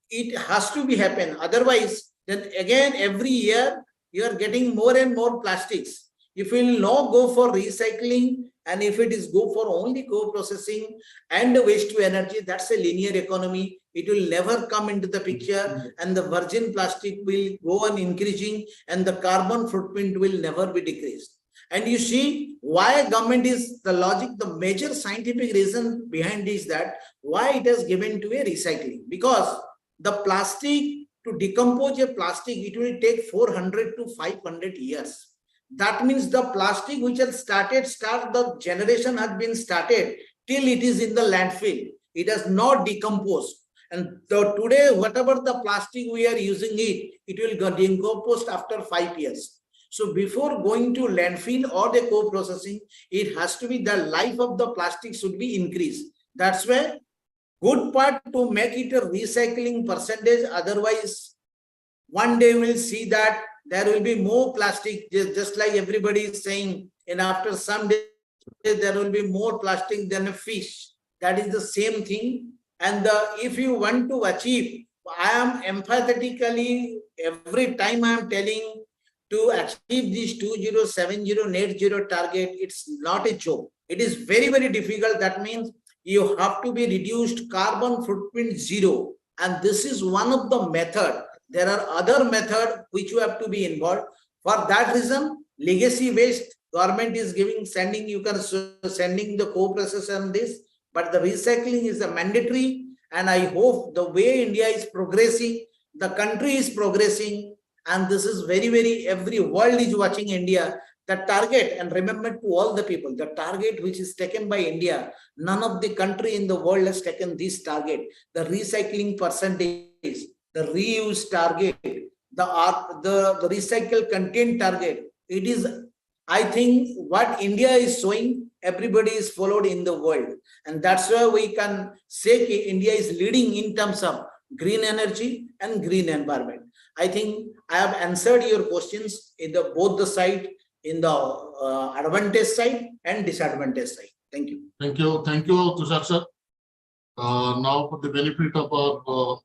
It has to be happen. Otherwise, then again, every year, you are getting more and more plastics. If you will not go for recycling, and if it is go for only co-processing and waste to energy, that's a linear economy. It will never come into the picture, and the virgin plastic will go on increasing, and the carbon footprint will never be decreased. And you see why government is the logic, the major scientific reason behind is that why it has given to a recycling. Because the plastic, to decompose a plastic, it will take 400 to 500 years. That means the plastic which has the generation has been started till it is in the landfill. It has not decomposed. And today, whatever the plastic we are using it will get decomposed after 5 years. So before going to landfill or the co-processing, it has to be the life of the plastic should be increased. That's why good part to make it a recycling percentage. Otherwise, one day we'll see that there will be more plastic, just like everybody is saying, and after some days there will be more plastic than a fish. That is the same thing. And if you want to achieve, I am emphatically every time I am telling to achieve this 2070 net zero target, it's not a joke. It is very, very difficult. That means you have to be reduced carbon footprint zero. And this is one of the method. There are other methods which you have to be involved. For that reason, legacy waste, government is sending the co-processor on this, but the recycling is a mandatory. And I hope the way India is progressing, the country is progressing, and this is very, very, every world is watching India. The target, and remember to all the people, the target which is taken by India, none of the country in the world has taken this target. The recycling percentage the reuse target, the recycle content target. It is, I think, what India is showing, everybody is followed in the world. And that's why we can say India is leading in terms of green energy and green environment. I think I have answered your questions in the both the side, in the advantage side and disadvantage side. Thank you. Thank you, Tushar sir. Now, for the benefit of our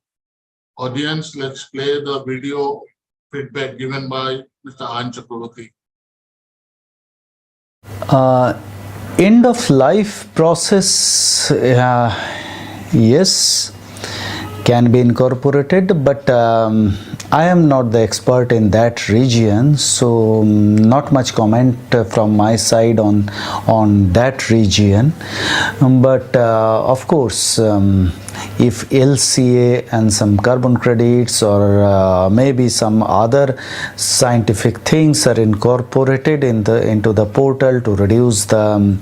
audience, let's play the video feedback given by Mr. Ayan Chakrabarty. End of life process, yes, can be incorporated, but I am not the expert in that region, so not much comment from my side on that region. But of course, if LCA and some carbon credits or maybe some other scientific things are incorporated into the portal to reduce the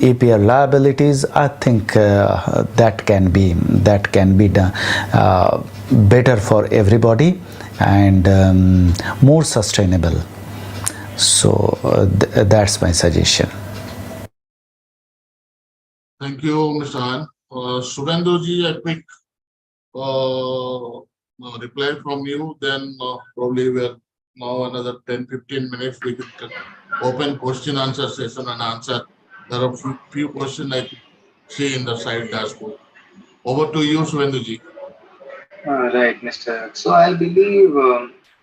EPR liabilities, I think that can be done better for everybody and more sustainable. So that's my suggestion. Thank you, Mr. Ayan. Subhenduji, a quick reply from you, then probably we're now another 10-15 minutes. We can open question answer session and answer. There are few questions I could see in the side dashboard. Over to you, Subhenduji. Right, Mr. So I believe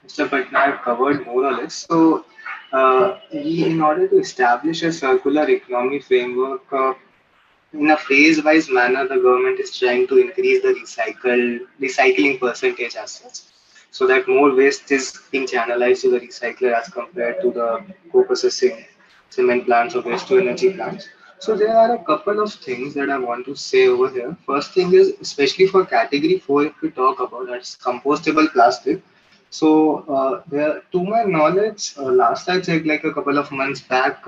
Mr. Patnaik covered more or less. So in order to establish a circular economy framework, in a phase-wise manner, the government is trying to increase the recycling percentage as such, so that more waste is being channelized to the recycler as compared to the co-processing cement plants or waste-to-energy plants. So there are a couple of things that I want to say over here. First thing is, especially for category 4, if we talk about that's compostable plastic. So there, to my knowledge, last I checked, like a couple of months back,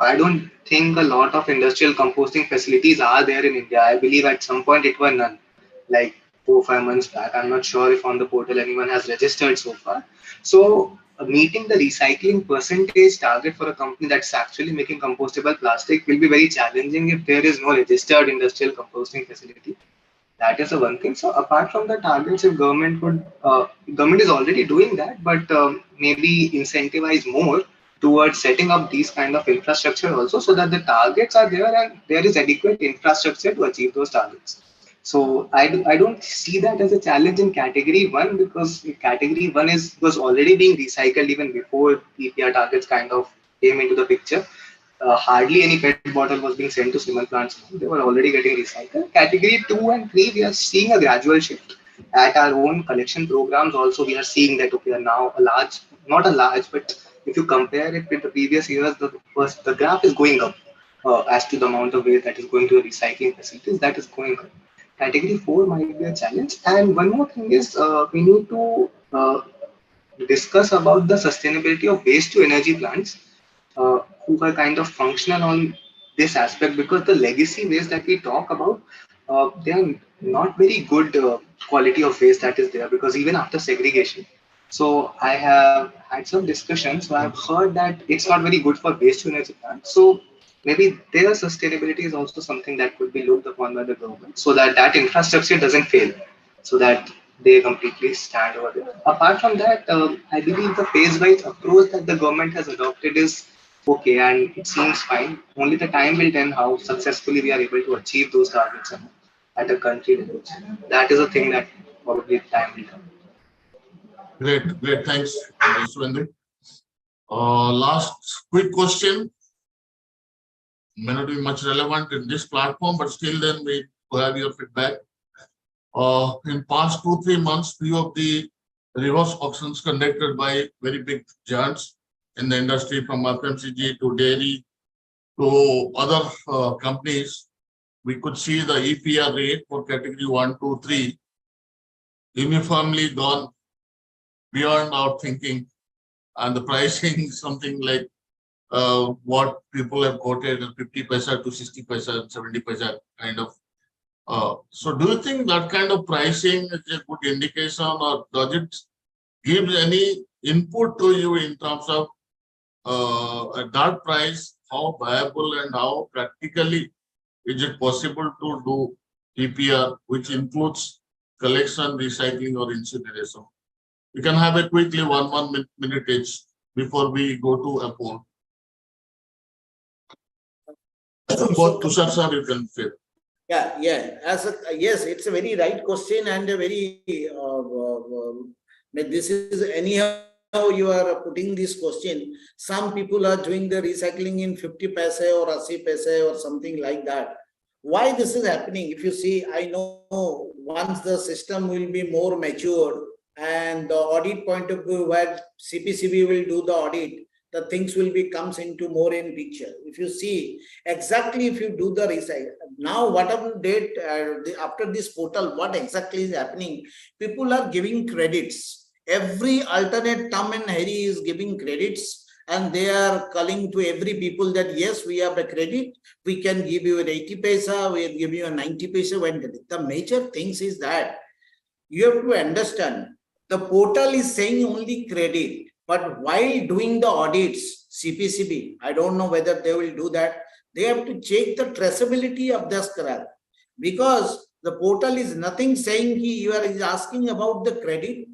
I don't think a lot of industrial composting facilities are there in India. I believe at some point it were none, like 4 or 5 months back. I'm not sure if on the portal anyone has registered so far. So meeting the recycling percentage target for a company that's actually making compostable plastic will be very challenging if there is no registered industrial composting facility. That is the one thing. So apart from the targets, if government would, government is already doing that, but maybe incentivize more towards setting up these kind of infrastructure also, so that the targets are there and there is adequate infrastructure to achieve those targets. So I don't see that as a challenge in category 1, because category 1 was already being recycled even before EPR targets kind of came into the picture. Hardly any PET bottle was being sent to cement plants. They were already getting recycled. Category 2 and 3, we are seeing a gradual shift. At our own collection programs also, we are seeing that, okay, now a large, not a large, but if you compare it with the previous years, the graph is going up as to the amount of waste that is going to the recycling facilities, that is going up. Category 4 might be a challenge. And one more thing is, we need to discuss about the sustainability of waste to energy plants who are kind of functional on this aspect, because the legacy waste that we talk about, they are not very good quality of waste that is there, because even after segregation. So I have had some discussions, so I've heard that it's not very good for waste to energy plants. So maybe their sustainability is also something that could be looked upon by the government, so that that infrastructure doesn't fail, so that they completely stand over there. Apart from that, I believe the phase-wise approach that the government has adopted is okay, and it seems fine. Only the time will tell how successfully we are able to achieve those targets at a country level. That is a thing that probably time will tell. Great. Thanks, Subhendu. Last quick question. May not be much relevant in this platform, but still then we have your feedback. In past 2-3 months, few of the reverse auctions conducted by very big giants in the industry, from FMCG to dairy to other companies, we could see the EPR rate for category 1, 2, 3 uniformly gone beyond our thinking, and the pricing is something like what people have quoted, 50 paisa to 60 paisa, 70 paisa kind of So do you think that kind of pricing is a good indication, or does it give any input to you in terms of at that price, how viable and how practically is it possible to do EPR, which includes collection, recycling, or incineration? We can have a quickly one minute each before we go to a poll. Both Tushar sir, you can fit. Yeah. Yes, it's a very right question and a very this is anyhow you are putting this question. Some people are doing the recycling in 50 paise or 80 paise or something like that. Why this is happening? If you see, I know once the system will be more mature and the audit point of view where CPCB will do the audit, the things will be comes into more in picture. If you see exactly, if you do the recycle now, what update after this portal, what exactly is happening? People are giving credits. Every alternate Tom and Harry is giving credits, and they are calling to every people that yes, we have a credit. We can give you an 80 paisa, we will give you a 90 paisa. When the major things is that you have to understand the portal is saying only credit. But while doing the audits, CPCB, I don't know whether they will do that. They have to check the traceability of the scrap, because the portal is nothing saying you are asking about the credit.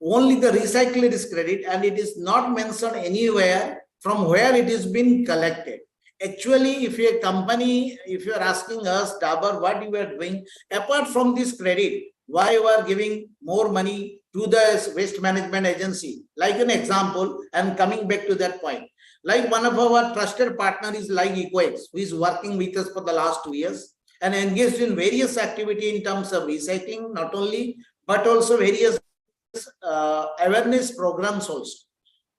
Only the recycler is credit, and it is not mentioned anywhere from where it is been collected. Actually, if you're a company, if you're asking us, Dabur, what you are doing, apart from this credit, why you are giving more money to the waste management agency? Like an example, I'm coming back to that point. Like one of our trusted partner is like EcoX, who is working with us for the last 2 years and engaged in various activity in terms of recycling, not only, but also various awareness programs also.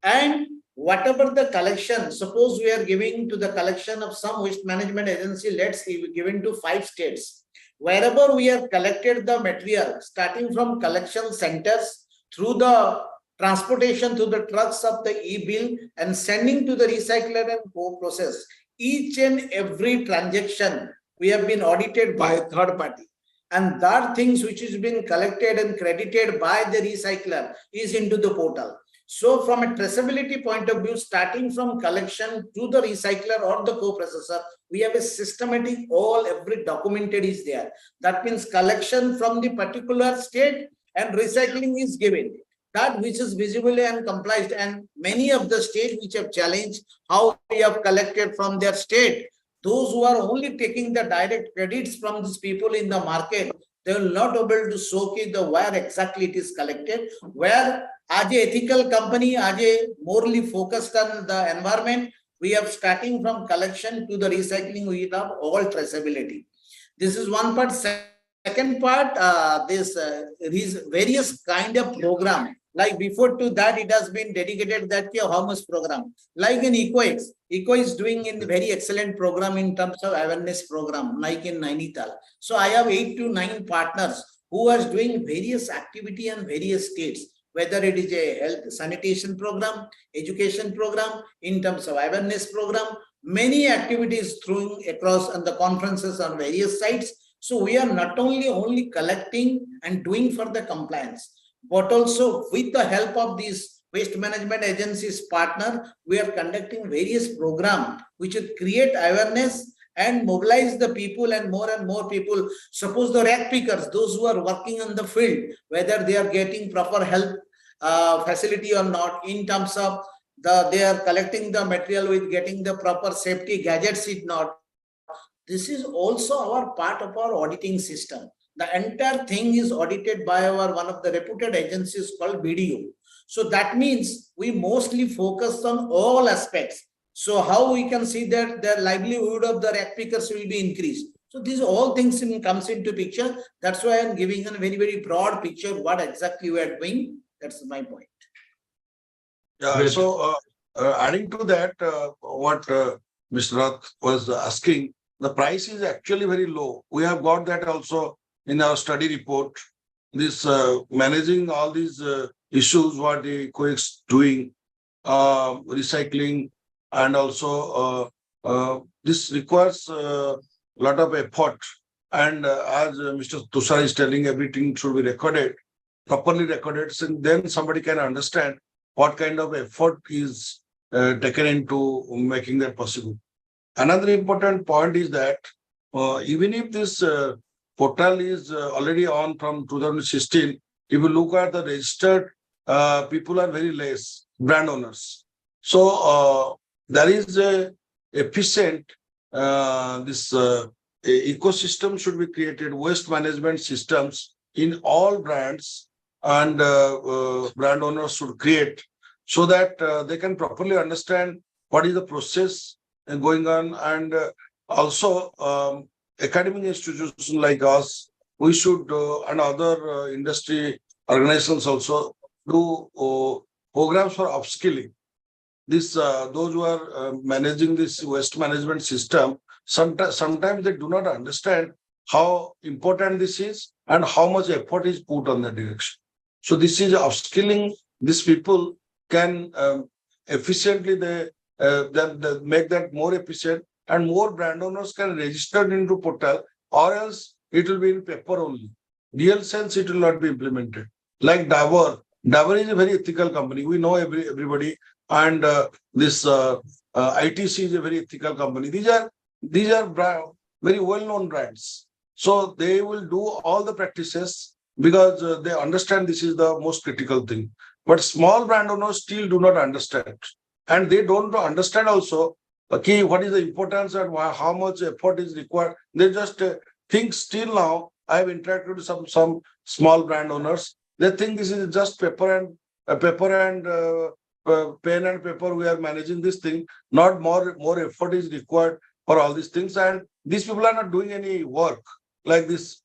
And whatever the collection, suppose we are giving to the collection of some waste management agency, let's say we given to 5 states. Wherever we have collected the material, starting from collection centers, through the transportation to the trucks of the e-bill and sending to the recycler and co-process, each and every transaction we have been audited by a third party. And that things which is been collected and credited by the recycler is into the portal. So from a traceability point of view, starting from collection to the recycler or the co-processor, we have a systematic, every documented is there. That means collection from the particular state and recycling is given. That which is visibly and complied, and many of the states which have challenged how we have collected from their state, those who are only taking the direct credits from these people in the market, they will not be able to show the where exactly it is collected, where as an ethical company, as a morely focused on the environment, we have starting from collection to the recycling, we have all traceability. This is one part. Second part, this is various kind of program. Like before to that, it has been dedicated that how much program. Like in EcoX, Eco is doing in very excellent program in terms of awareness program, like in Nainital. So I have 8 to 9 partners who are doing various activity and various states, whether it is a health sanitation program, education program, in terms of awareness program, many activities through across and the conferences on various sites. So we are not only collecting and doing for the compliance, but also with the help of these waste management agencies partner, we are conducting various programs which will create awareness and mobilize the people, and more people. Suppose the rag pickers, those who are working on the field, whether they are getting proper health facility or not, in terms of they are collecting the material with getting the proper safety gadgets, if not. This is also our part of our auditing system. The entire thing is audited by our one of the reputed agencies called BDO. So that means we mostly focus on all aspects. So how we can see that the livelihood of the rag pickers will be increased. So these all things comes into picture. That's why I'm giving a very, very broad picture of what exactly we are doing. That's my point. Yeah. So adding to that, what Mr. Rath was asking, the price is actually very low. We have got that also in our study report. This managing all these issues, what the EcoX doing, recycling, and also this requires a lot of effort And as Mr. Tushar is telling, everything should be recorded, properly recorded, so then somebody can understand what kind of effort is taken into making that possible. Another important point is that even if this portal is already on from 2016, if you look at the registered people are very less, brand owners. So there is a efficient this ecosystem should be created, waste management systems in all brands, and brand owners should create so that they can properly understand what is the process going on. And also academic institutions like us, we should and other industry organizations also do programs for upskilling. This those who are managing this waste management system, sometimes they do not understand how important this is and how much effort is put on the direction. So this is upskilling. These people can efficiently they make that more efficient, and more brand owners can register into portal, or else it will be in paper only. Real sense it will not be implemented. Like Dabur. Dabur is a very ethical company. We know everybody, and this ITC is a very ethical company. These are very well-known brands. So they will do all the practices because they understand this is the most critical thing. But small brand owners still do not understand, and they don't understand also okay, what is the importance and how much effort is required. They just think still now. I have interacted with some small brand owners. They think this is just paper and pen and paper. We are managing this thing. Not more effort is required for all these things, and these people are not doing any work like this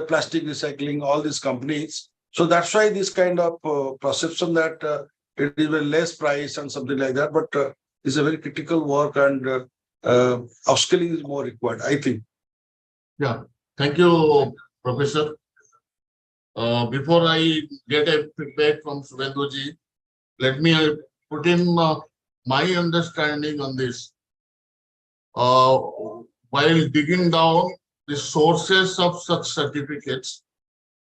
plastic recycling. All these companies. So that's why this kind of perception that it is a less price and something like that. But it's a very critical work, and upskilling is more required, I think. Yeah, thank you, Professor. Before I get a feedback from Suvenduji, let me put in my understanding on this. While digging down the sources of such certificates,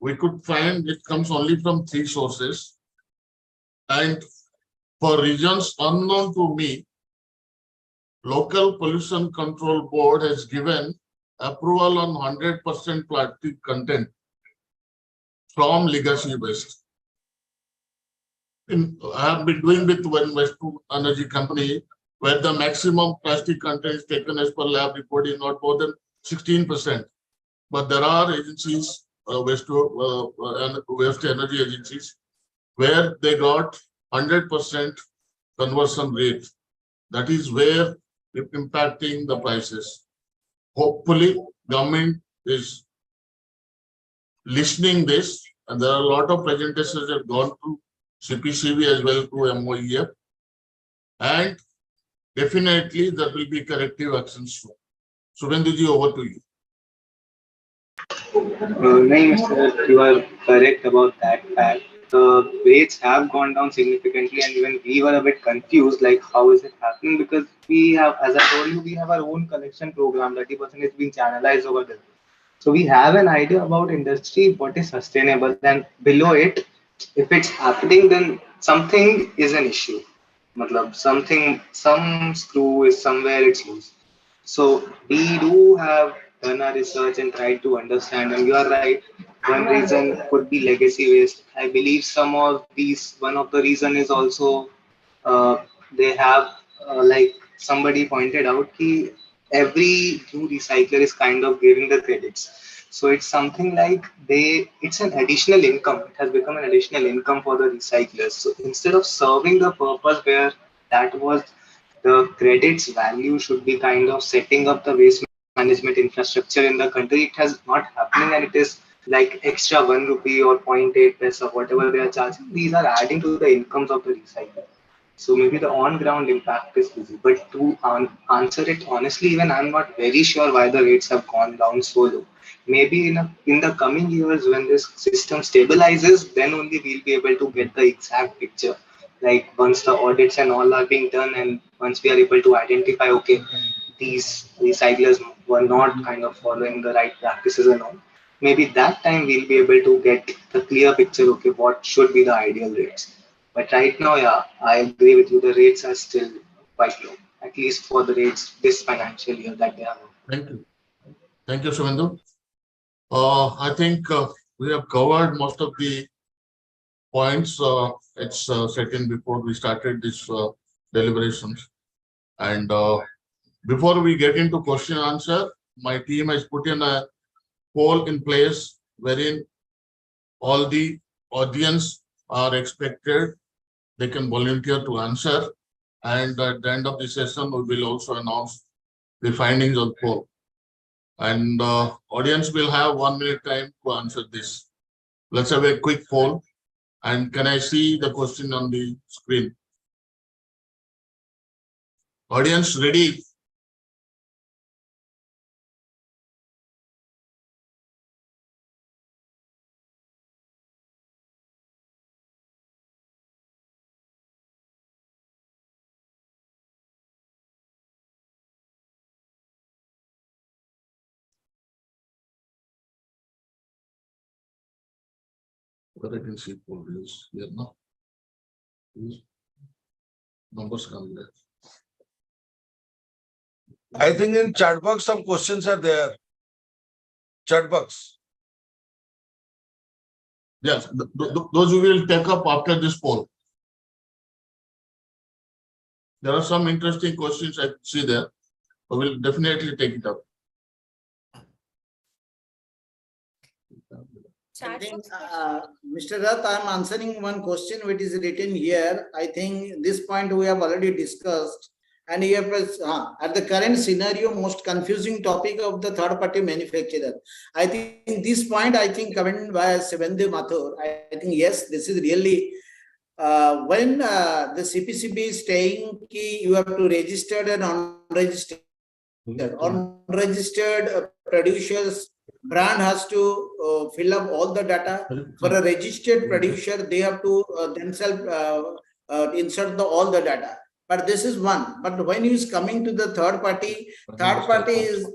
we could find it comes only from 3 sources. And for reasons unknown to me, Local Pollution Control Board has given approval on 100% plastic content from legacy waste. I have been doing with one waste to energy company where the maximum plastic content is taken as per lab report is not more than 16%. But there are agencies, waste energy agencies, where they got 100% conversion rate. That is where it's impacting the prices. Hopefully, government is listening this, and there are a lot of presentations that have gone to CPCB as well to MOEF, and definitely there will be corrective actions soon. Suvenduji, over to you. No, sir, you are correct about that fact. The rates have gone down significantly, and even we were a bit confused, like how is it happening? Because we have, as I told you, we have our own collection program. 30% is being channelized over there. So we have an idea about industry, what is sustainable, and below it, if it's happening, then something is an issue. Matlab, some screw is somewhere it's loose. So we do have done our research and tried to understand, and you are right. One reason could be legacy waste. I believe some of these. One of the reason is also they have like somebody pointed out, ki every new recycler is kind of giving the credits. So it's something like it's an additional income. It has become an additional income for the recyclers. So instead of serving the purpose where that was the credits value should be kind of setting up the waste management infrastructure in the country, it has not happening, and it is like extra 1 rupee or 0.8 paisa, whatever they are charging. These are adding to the incomes of the recycler. So maybe the on-ground impact is busy. But to answer it honestly, even I'm not very sure why the rates have gone down so low. Maybe in the coming years, when this system stabilizes, then only we'll be able to get the exact picture. Like once the audits and all are being done, and once we are able to identify, okay, these recyclers were not kind of following the right practices and all. Maybe that time we'll be able to get the clear picture, okay, what should be the ideal rates. But right now, yeah, I agree with you. The rates are still quite low, at least for the rates this financial year that they have. Thank you. Thank you, Shivendu. I think we have covered most of the points. It's second before we started this deliberations. And before we get into question and answer, my team has put in a poll in place wherein all the audience are expected. They can volunteer to answer. And at the end of the session, we will also announce the findings of poll. And audience will have 1 minute time to answer this. Let's have a quick poll. And can I see the question on the screen? Audience, ready? Where I can see poll is here now. These numbers come there. I think in chat box some questions are there. Chat box. Yes, those we will take up after this poll. There are some interesting questions I see there. We will definitely take it up. I think, Mr. Rath, I am answering one question which is written here. I think this point we have already discussed. And here, at the current scenario, most confusing topic of the third-party manufacturer. I think this point, I think, covered by Shivendu Mathur. I think, yes, this is really, when the CPCB is saying you have to register and unregistered. Unregistered producers, brand has to fill up all the data. For a registered producer, they have to themselves insert all the data. But this is one. But when he is coming to the third party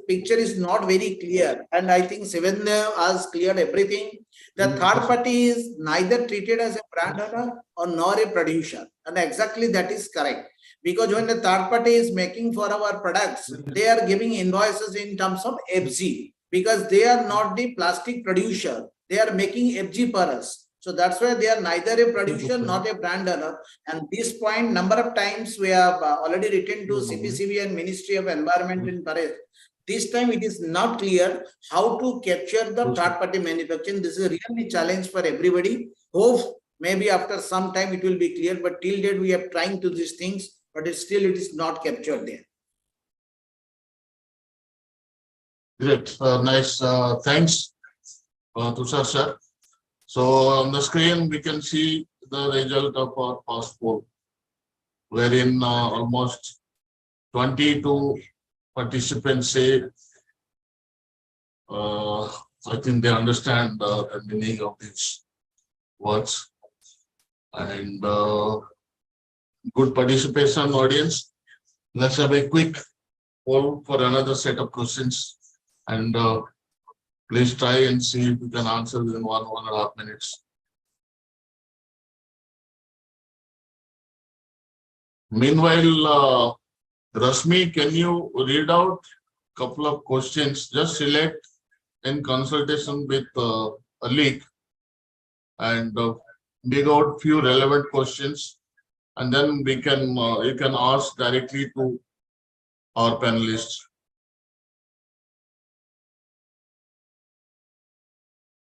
picture is not very clear. And I think Shivendu has cleared everything. The third party is neither treated as a brand owner or nor a producer. And exactly that is correct. Because when the third party is making for our products, they are giving invoices in terms of FG. Because they are not the plastic producer. They are making FG per us. So that's why they are neither a producer, not a brand owner. And this point, number of times we have already written to CPCB and Ministry of Environment in Paris. This time it is not clear how to capture the third-party manufacturing. This is a really challenge for everybody. Hope maybe after some time it will be clear, but till date we are trying to these things, but it is not captured there. Great, nice. Thanks, Tushar sir. So on the screen, we can see the result of our past poll, wherein almost 22 participants say, I think they understand the meaning of these words. And good participation, audience. Let's have a quick poll for another set of questions. And please try and see if you can answer within 1.5 minutes. Meanwhile, Rasmi, can you read out a couple of questions? Just select in consultation with Ali and dig out few relevant questions, and then we can you can ask directly to our panelists.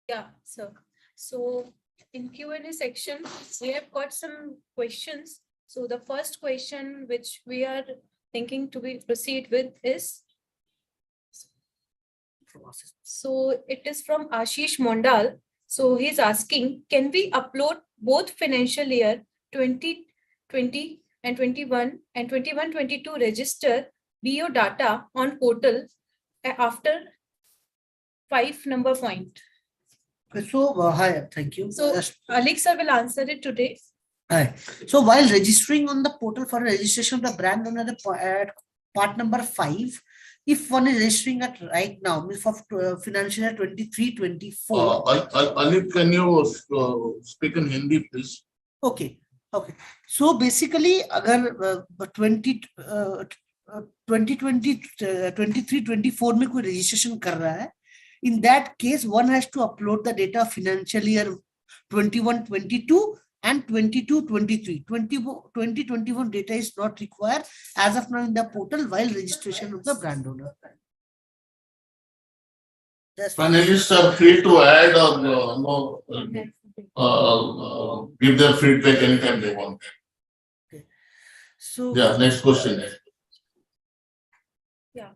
Yeah, sir. So in Q&A section, we have got some questions. So the first question which we are thinking to proceed with is, so it is from Ashish Mondal. So he's asking, can we upload both financial year 2020 and 21 and 21-22 register BO data on portal after 5 number point? So, hi, thank you. So, Alex sir will answer it today. Hi. So, while registering on the portal for registration of the brand owner at part number 5, if one is registering at right now, means for financial year 23-24. Alip, can you speak in Hindi, please? Okay. So basically, अगर 23-24 में कोई registration कर रहा है, in that case, one has to upload the data of financial year 21-22 and 22-23. 20-21 data is not required as of now in the portal while registration of the brand owner. Panelists are free to add or give their feedback anytime they want. So Yeah, next question. Yeah.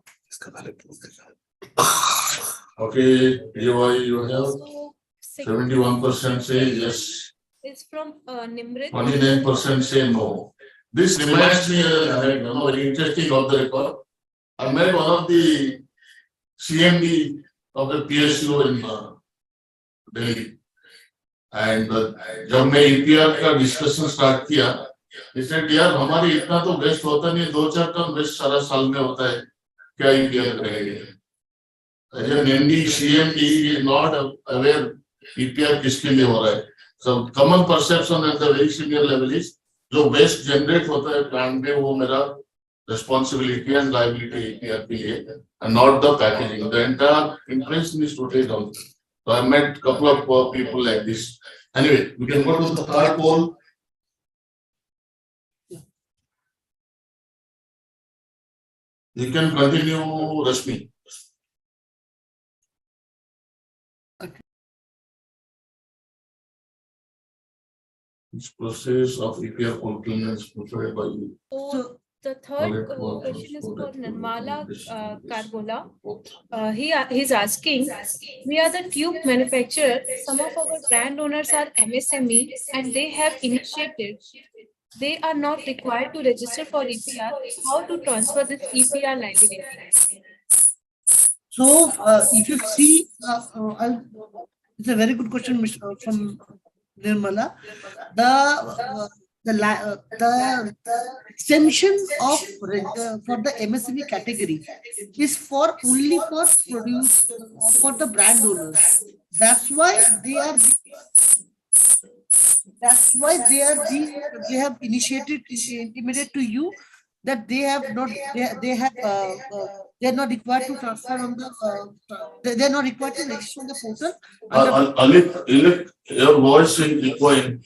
Okay, you have So 71% say yes, is from Nimrit. 29% say no. This reminds me very interesting of the record. I met one of the CMD of the PSU in Delhi. And जब मैं EPR का discussion start किया, इसलिए यार हमारे इतना तो waste होता नहीं, 2-4 टन वेस्ट सारा साल में होता है, क्या EPR करेंगे? As an MD, CMD is not aware EPR किसके लिए हो रहा है. So common perception at the very senior level is जो वेस्ट जनरेट होता है प्लांट में वो मेरा responsibility and liability EPR के लिए, and not the packaging. The entire impression is totally down. So I met a couple of people like this. Anyway, we can go to the third poll. You can continue, Rashmi. This process of EPR portal is preferred by you. So the third question is for Nirmala Karbola. He's asking, we are the tube manufacturer. Some of our brand owners are MSME and they have initiated. They are not required to register for EPR. How to transfer this EPR liability? So if you see, it's a very good question, from Nirmala. The exemption of for the MSME category is for only for produce for the brand owners. That's why they have initiated intimated to you that they are not required to transfer on the they are not required to register on the portal. Alip, your voice is required.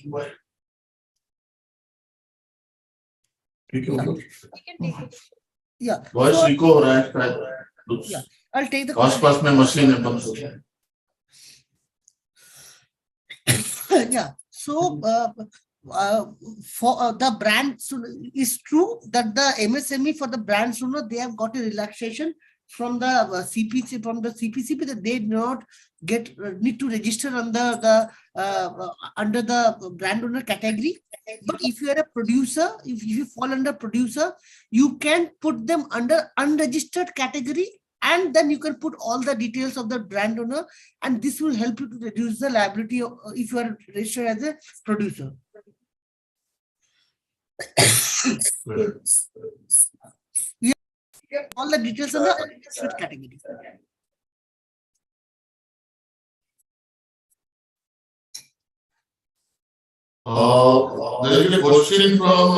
Yeah. Voice So, echo हो रहा है. yeah, I'll take the आसपास में machine है बंद हो गया. yeah. So for the brand, so it's true that the MSME for the brands, they have got a relaxation from the CPC, that they do not need to register under the brand owner category. But if you are a producer, if you fall under producer, you can put them under unregistered category, and then you can put all the details of the brand owner, and this will help you to reduce the liability if you are registered as a producer. All the details of the unregistered category. There is a question from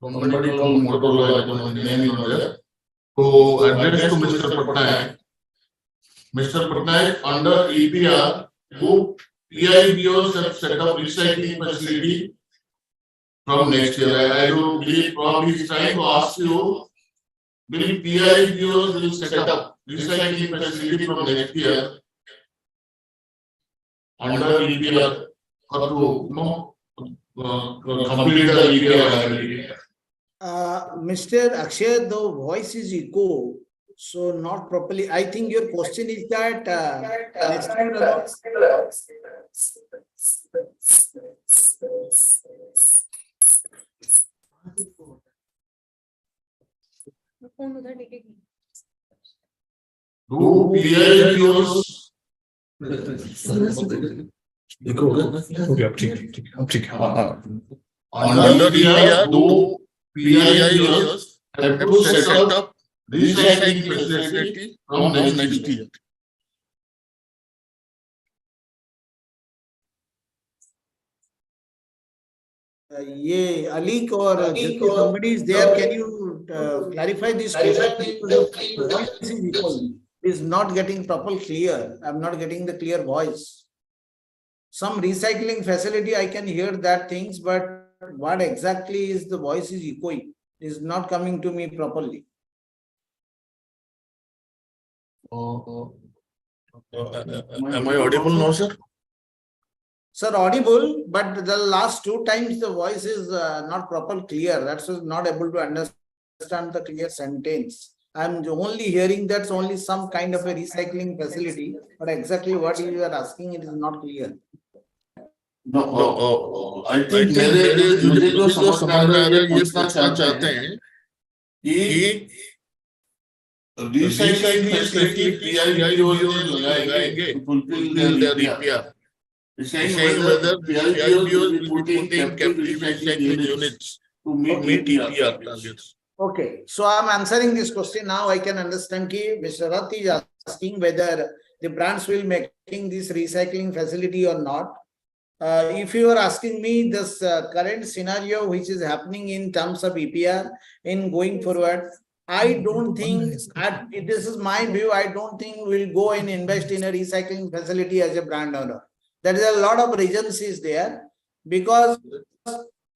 somebody called Motorola, I don't know the name on there, who addressed to Mr. Patnaik. Mr. Patnaik, under EPR, who PIBOs have set up recycling facility from next year. I do believe probably he's trying to ask you, will PIBOs will set up recycling facility from next year under EPR or to complete the EPR liability? Mr. Akshay, the voice is echo, so not properly. I think your question is that next year Do PIBOs under EPR, do PIBOs have to set up recycling facility from next year. Yeah, Alik or Jyoti, somebody is there. Can you clarify this question? Because the voice is equal. Is not getting proper clear. I'm not getting the clear voice. Some recycling facility, I can hear that things, but what exactly is the voice is echoing? Is not coming to me properly. Am I audible now, sir? Sir, audible, but the last 2 times the voice is not proper clear. That's not able to understand the clear sentence. I'm only hearing that's only some kind of a recycling facility, but exactly what you are asking, it is not clear. No, I think मुझे जो समझ में आ रहा है ये पूछना चाहते हैं कि recycling facility PIB जो लगाएंगे to fulfill their EPR. Saying whether PIB will be putting captive recycling units to meet EPR targets. Okay, so I'm answering this question now. I can understand ki Mr. Rath is asking whether the brands will making this recycling facility or not. If you are asking me this current scenario which is happening in terms of EPR in going forward, I don't think, this is my view, I don't think we'll go and invest in a recycling facility as a brand owner. There is a lot of reasons is there, because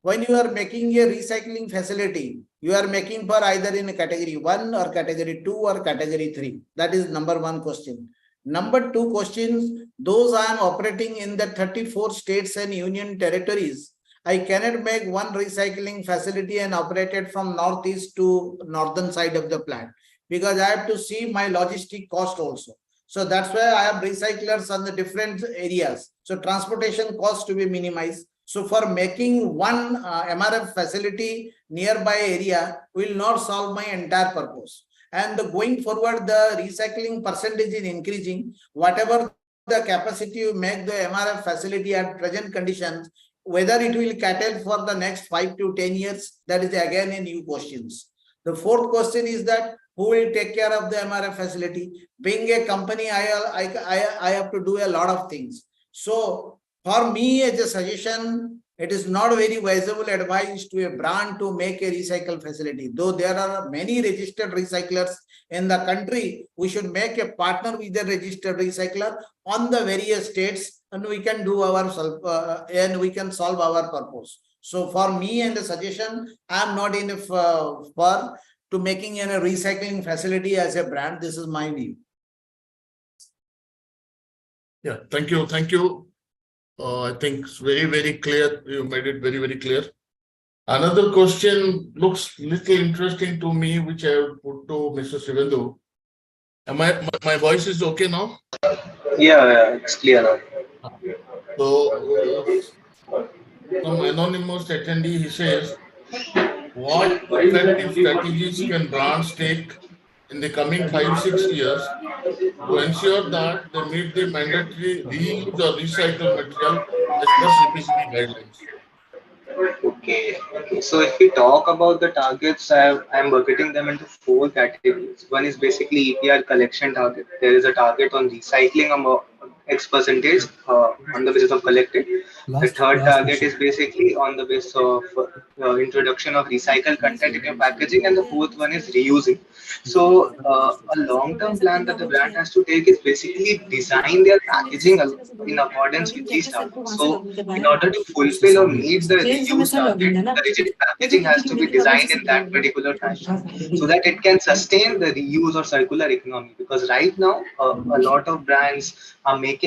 when you are making a recycling facility, you are making for either in a category 1 or category 2 or category 3. That is number 1 question. Number 2 questions, those I am operating in the 34 states and union territories, I cannot make one recycling facility and operate it from northeast to northern side of the plant, because I have to see my logistic cost also. So that's why I have recyclers on the different areas. So transportation cost to be minimized. So for making one MRF facility nearby area will not solve my entire purpose. And going forward, the recycling percentage is increasing. Whatever the capacity you make the MRF facility at present conditions, whether it will cater for the next 5 to 10 years, that is again a new questions. The 4th question is that who will take care of the MRF facility? Being a company, I have to do a lot of things. So for me, as a suggestion, it is not very visible advice to a brand to make a recycle facility. Though there are many registered recyclers in the country, we should make a partner with the registered recycler on the various states, and we can do our and we can solve our purpose. So for me and the suggestion, I am not in for to making a recycling facility as a brand. This is my view. Yeah, thank you. Thank you. I think it's very, very clear. You made it very, very clear. Another question looks little interesting to me, which I would put to Mr. Shivendu. My voice is okay now? Yeah, it's clear now. So, some anonymous attendee, he says, what effective strategies can brands take in the coming 5-6 years to ensure that they meet the mandatory reuse or recycle material as per CPCB guidelines? Okay. So if we talk about the targets, I'm bucketing them into 4 categories. One is basically EPR collection target. There is a target on recycling X percentage on the basis of collected. The third target is basically on the basis of introduction of recycled content in your packaging, and the fourth one is reusing. So a long-term plan that the brand has to take is basically design their packaging in accordance with these targets. So in order to fulfill or meet the reuse target, the rigid packaging has to be designed in that particular fashion so that it can sustain the reuse or circular economy. Because right now, a lot of brands are making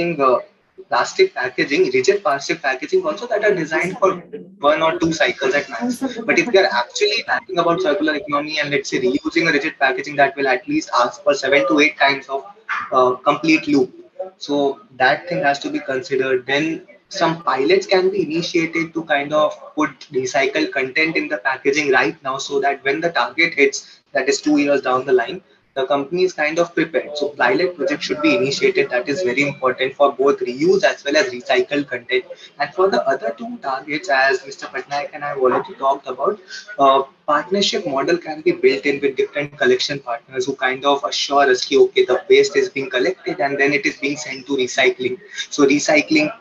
plastic packaging, rigid plastic packaging also that are designed for 1 or 2 cycles at max. But if we are actually talking about circular economy and let's say reusing a rigid packaging, that will at least ask for 7 to 8 times of complete loop. So that thing has to be considered. Then some pilots can be initiated to kind of put recycled content in the packaging right now, so that when the target hits, that is 2 years down the line, the company is kind of prepared. So pilot project should be initiated. That is very important for both reuse as well as recycled content. And for the other two targets, as Mr. Patnaik and I have already talked about, partnership model can be built in with different collection partners who kind of assure us that okay, the waste is being collected and then it is being sent to recycling. So recycling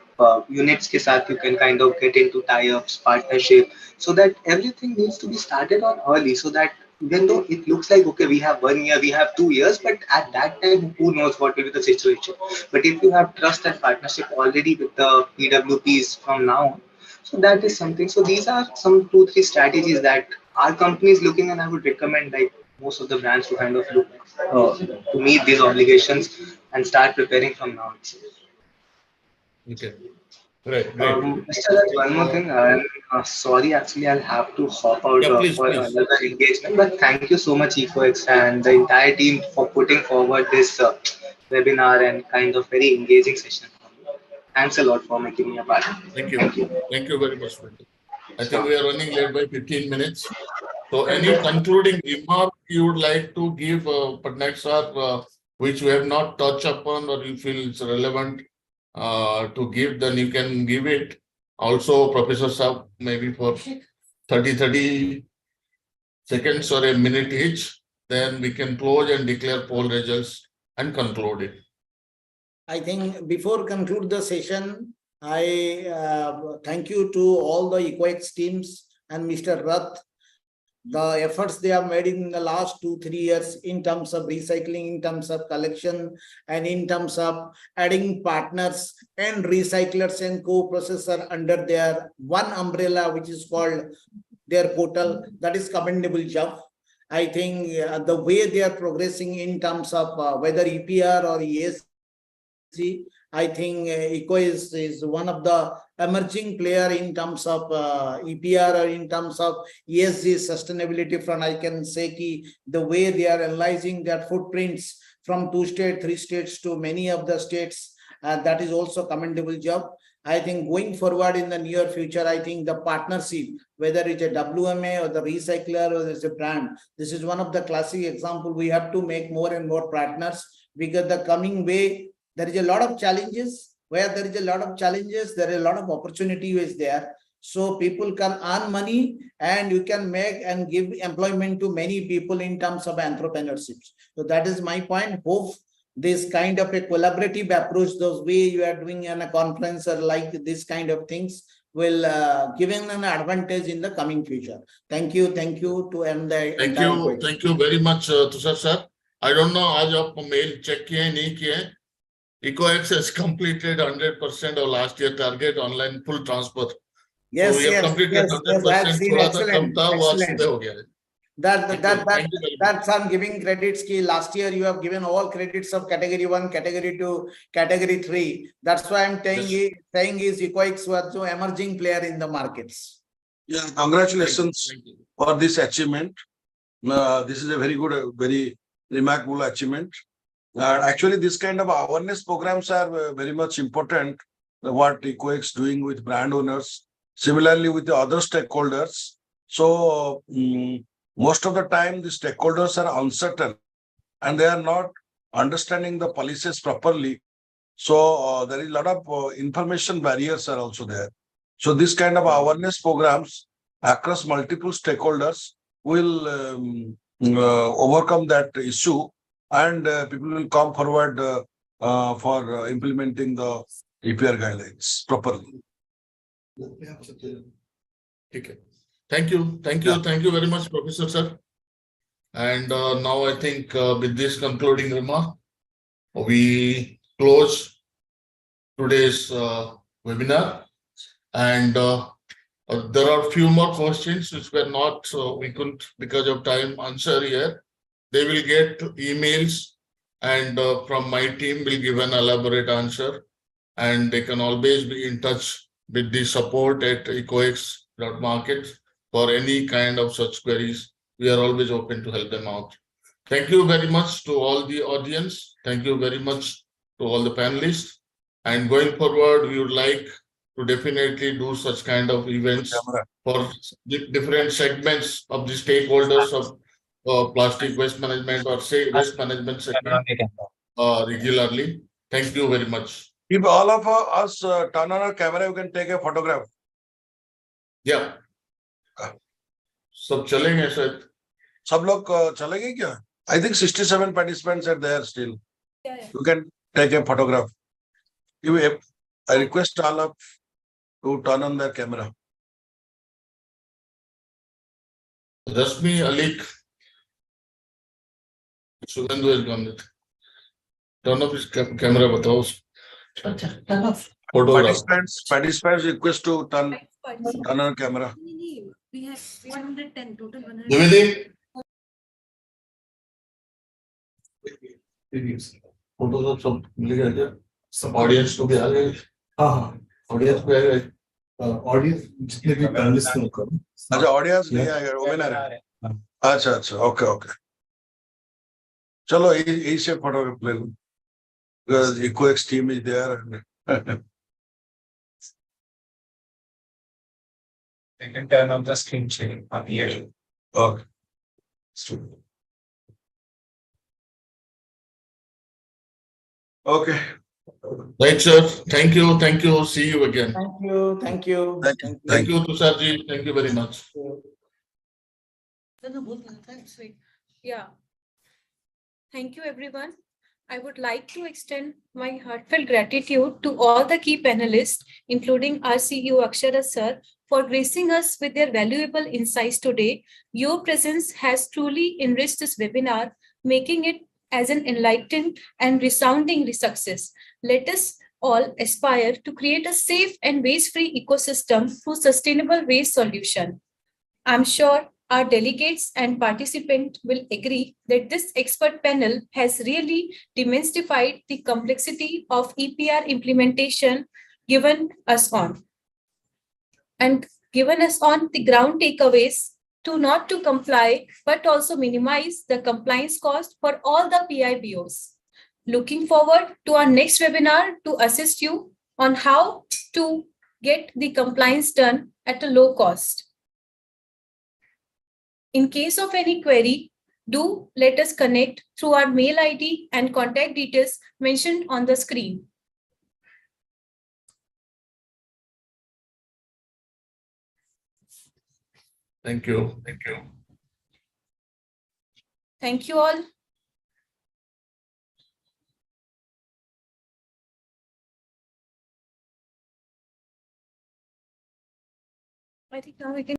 units ke saath you can kind of get into tie-ups, partnership, so that everything needs to be started on early, so that even though it looks like okay, we have 1 year, we have 2 years, but at that time, who knows what will be the situation. But if you have trust and partnership already with the PWPs from now on, so that is something. So these are some 2 3 strategies that our company is looking, and I would recommend like most of the brands to kind of look to meet these obligations and start preparing from now itself. Okay. Great. Great. Mr. Raj, one more thing. I'm sorry, actually, I'll have to hop out Yeah, please, for please. another engagement. But thank you so much, EcoX and the entire team for putting forward this webinar and kind of very engaging session. Thanks a lot for making me a part. Thank you. Thank you. Thank you very much, Mr. I think Sure. we are running late by 15 minutes. So any concluding remark you would like to give, Patnaik sir, which we have not touched upon or you feel it's relevant to give, then you can give it. Also, Professor Saab, maybe for 30 seconds or a minute each, then we can close and declare poll results and conclude it. I think before conclude the session, I thank you to all the EcoX teams and Mr. Rath. The efforts they have made in the last 2-3 years in terms of recycling, in terms of collection, and in terms of adding partners and recyclers and co-processor under their one umbrella, which is called their portal. That is commendable job. I think the way they are progressing in terms of whether EPR or ESG, I think ECO is one of the emerging player in terms of EPR or in terms of ESG sustainability front. I can say the way they are analyzing their footprints from 2 states, 3 states to many of the states, that is also commendable job. I think going forward in the near future, I think the partnership, whether it's a WMA or the recycler or it's a brand, this is one of the classic example. We have to make more and more partners, because the coming way, there is a lot of challenges. Where there is a lot of challenges, there is a lot of opportunity is there. So people can earn money and you can make and give employment to many people in terms of entrepreneurship. So that is my point. Hope this kind of a collaborative approach, those way you are doing in a conference or like this kind of things will give an advantage in the coming future. Thank you to end the Thank you very much, Tushar sir. I don't know, आज आप mail check किए नहीं किए. EcoX has completed 100% of last year target online full transfer. Yes, so we have completed 100%. थोड़ा सा कम था, वो आज सुबह हो गया है. That's I'm giving credits ki last year you have given all credits of category 1, category 2, category 3. That's why I'm saying is EcoX was an emerging player in the markets. Yeah, congratulations for this achievement. This is a very good, very remarkable achievement. Actually, this kind of awareness programs are very much important. What EcoX doing with brand owners, similarly with the other stakeholders. So most of the time, the stakeholders are uncertain and they are not understanding the policies properly. So there is a lot of information barriers are also there. So this kind of awareness programs across multiple stakeholders will overcome that issue, and people will come forward for implementing the EPR guidelines properly. Okay. Thank you very much, Professor sir. And now I think with this concluding remark, we close today's webinar. And there are a few more questions which were not, we couldn't because of time answer here. They will get emails, and from my team will give an elaborate answer, and they can always be in touch with the support at ecox.market for any kind of such queries. We are always open to help them out. Thank you very much to all the audience. Thank you very much to all the panelists. And going forward, we would like to definitely do such kind of events for different segments of the stakeholders of plastic waste management or say waste management segment regularly. Thank you very much. If all of us turn on our camera, you can take a photograph. Yeah. सब चलेंगे शायद. सब लोग चलेंगे क्या? I think 67 participants are there still. Yeah. You can take a photograph. I request all of to turn on their camera. Rasmi Alik. Subendu is gone. Turn off his camera. बताओ. Turn off. Photograph. Participants request to turn on camera. We have 110 total. Dwivedi. Photograph सब मिल गया क्या? सब audience को भी आ गए. हाँ. Audience भी आ गए. Audience जितने भी panelists हैं उनका. अच्छा audience नहीं आएगा webinar है. अच्छा okay. चलो यही से photograph ले लो. Because EcoX team is there. You can turn on the screen sharing on here. Okay. Okay. Right, sir. Thank you. See you again. Thank you. Thank you, Tusharji. Thank you very much. Yeah. Thank you, everyone. I would like to extend my heartfelt gratitude to all the key panelists, including our CEO Akshara sir, for gracing us with their valuable insights today. Your presence has truly enriched this webinar, making it as an enlightened and resounding success. Let us all aspire to create a safe and waste-free ecosystem through sustainable waste solution. I'm sure our delegates and participants will agree that this expert panel has really demystified the complexity of EPR implementation given us on the ground takeaways to not to comply, but also minimize the compliance cost for all the PIBOs. Looking forward to our next webinar to assist you on how to get the compliance done at a low cost. In case of any query, do let us connect through our mail ID and contact details mentioned on the screen. Thank you. Thank you all. I think now we can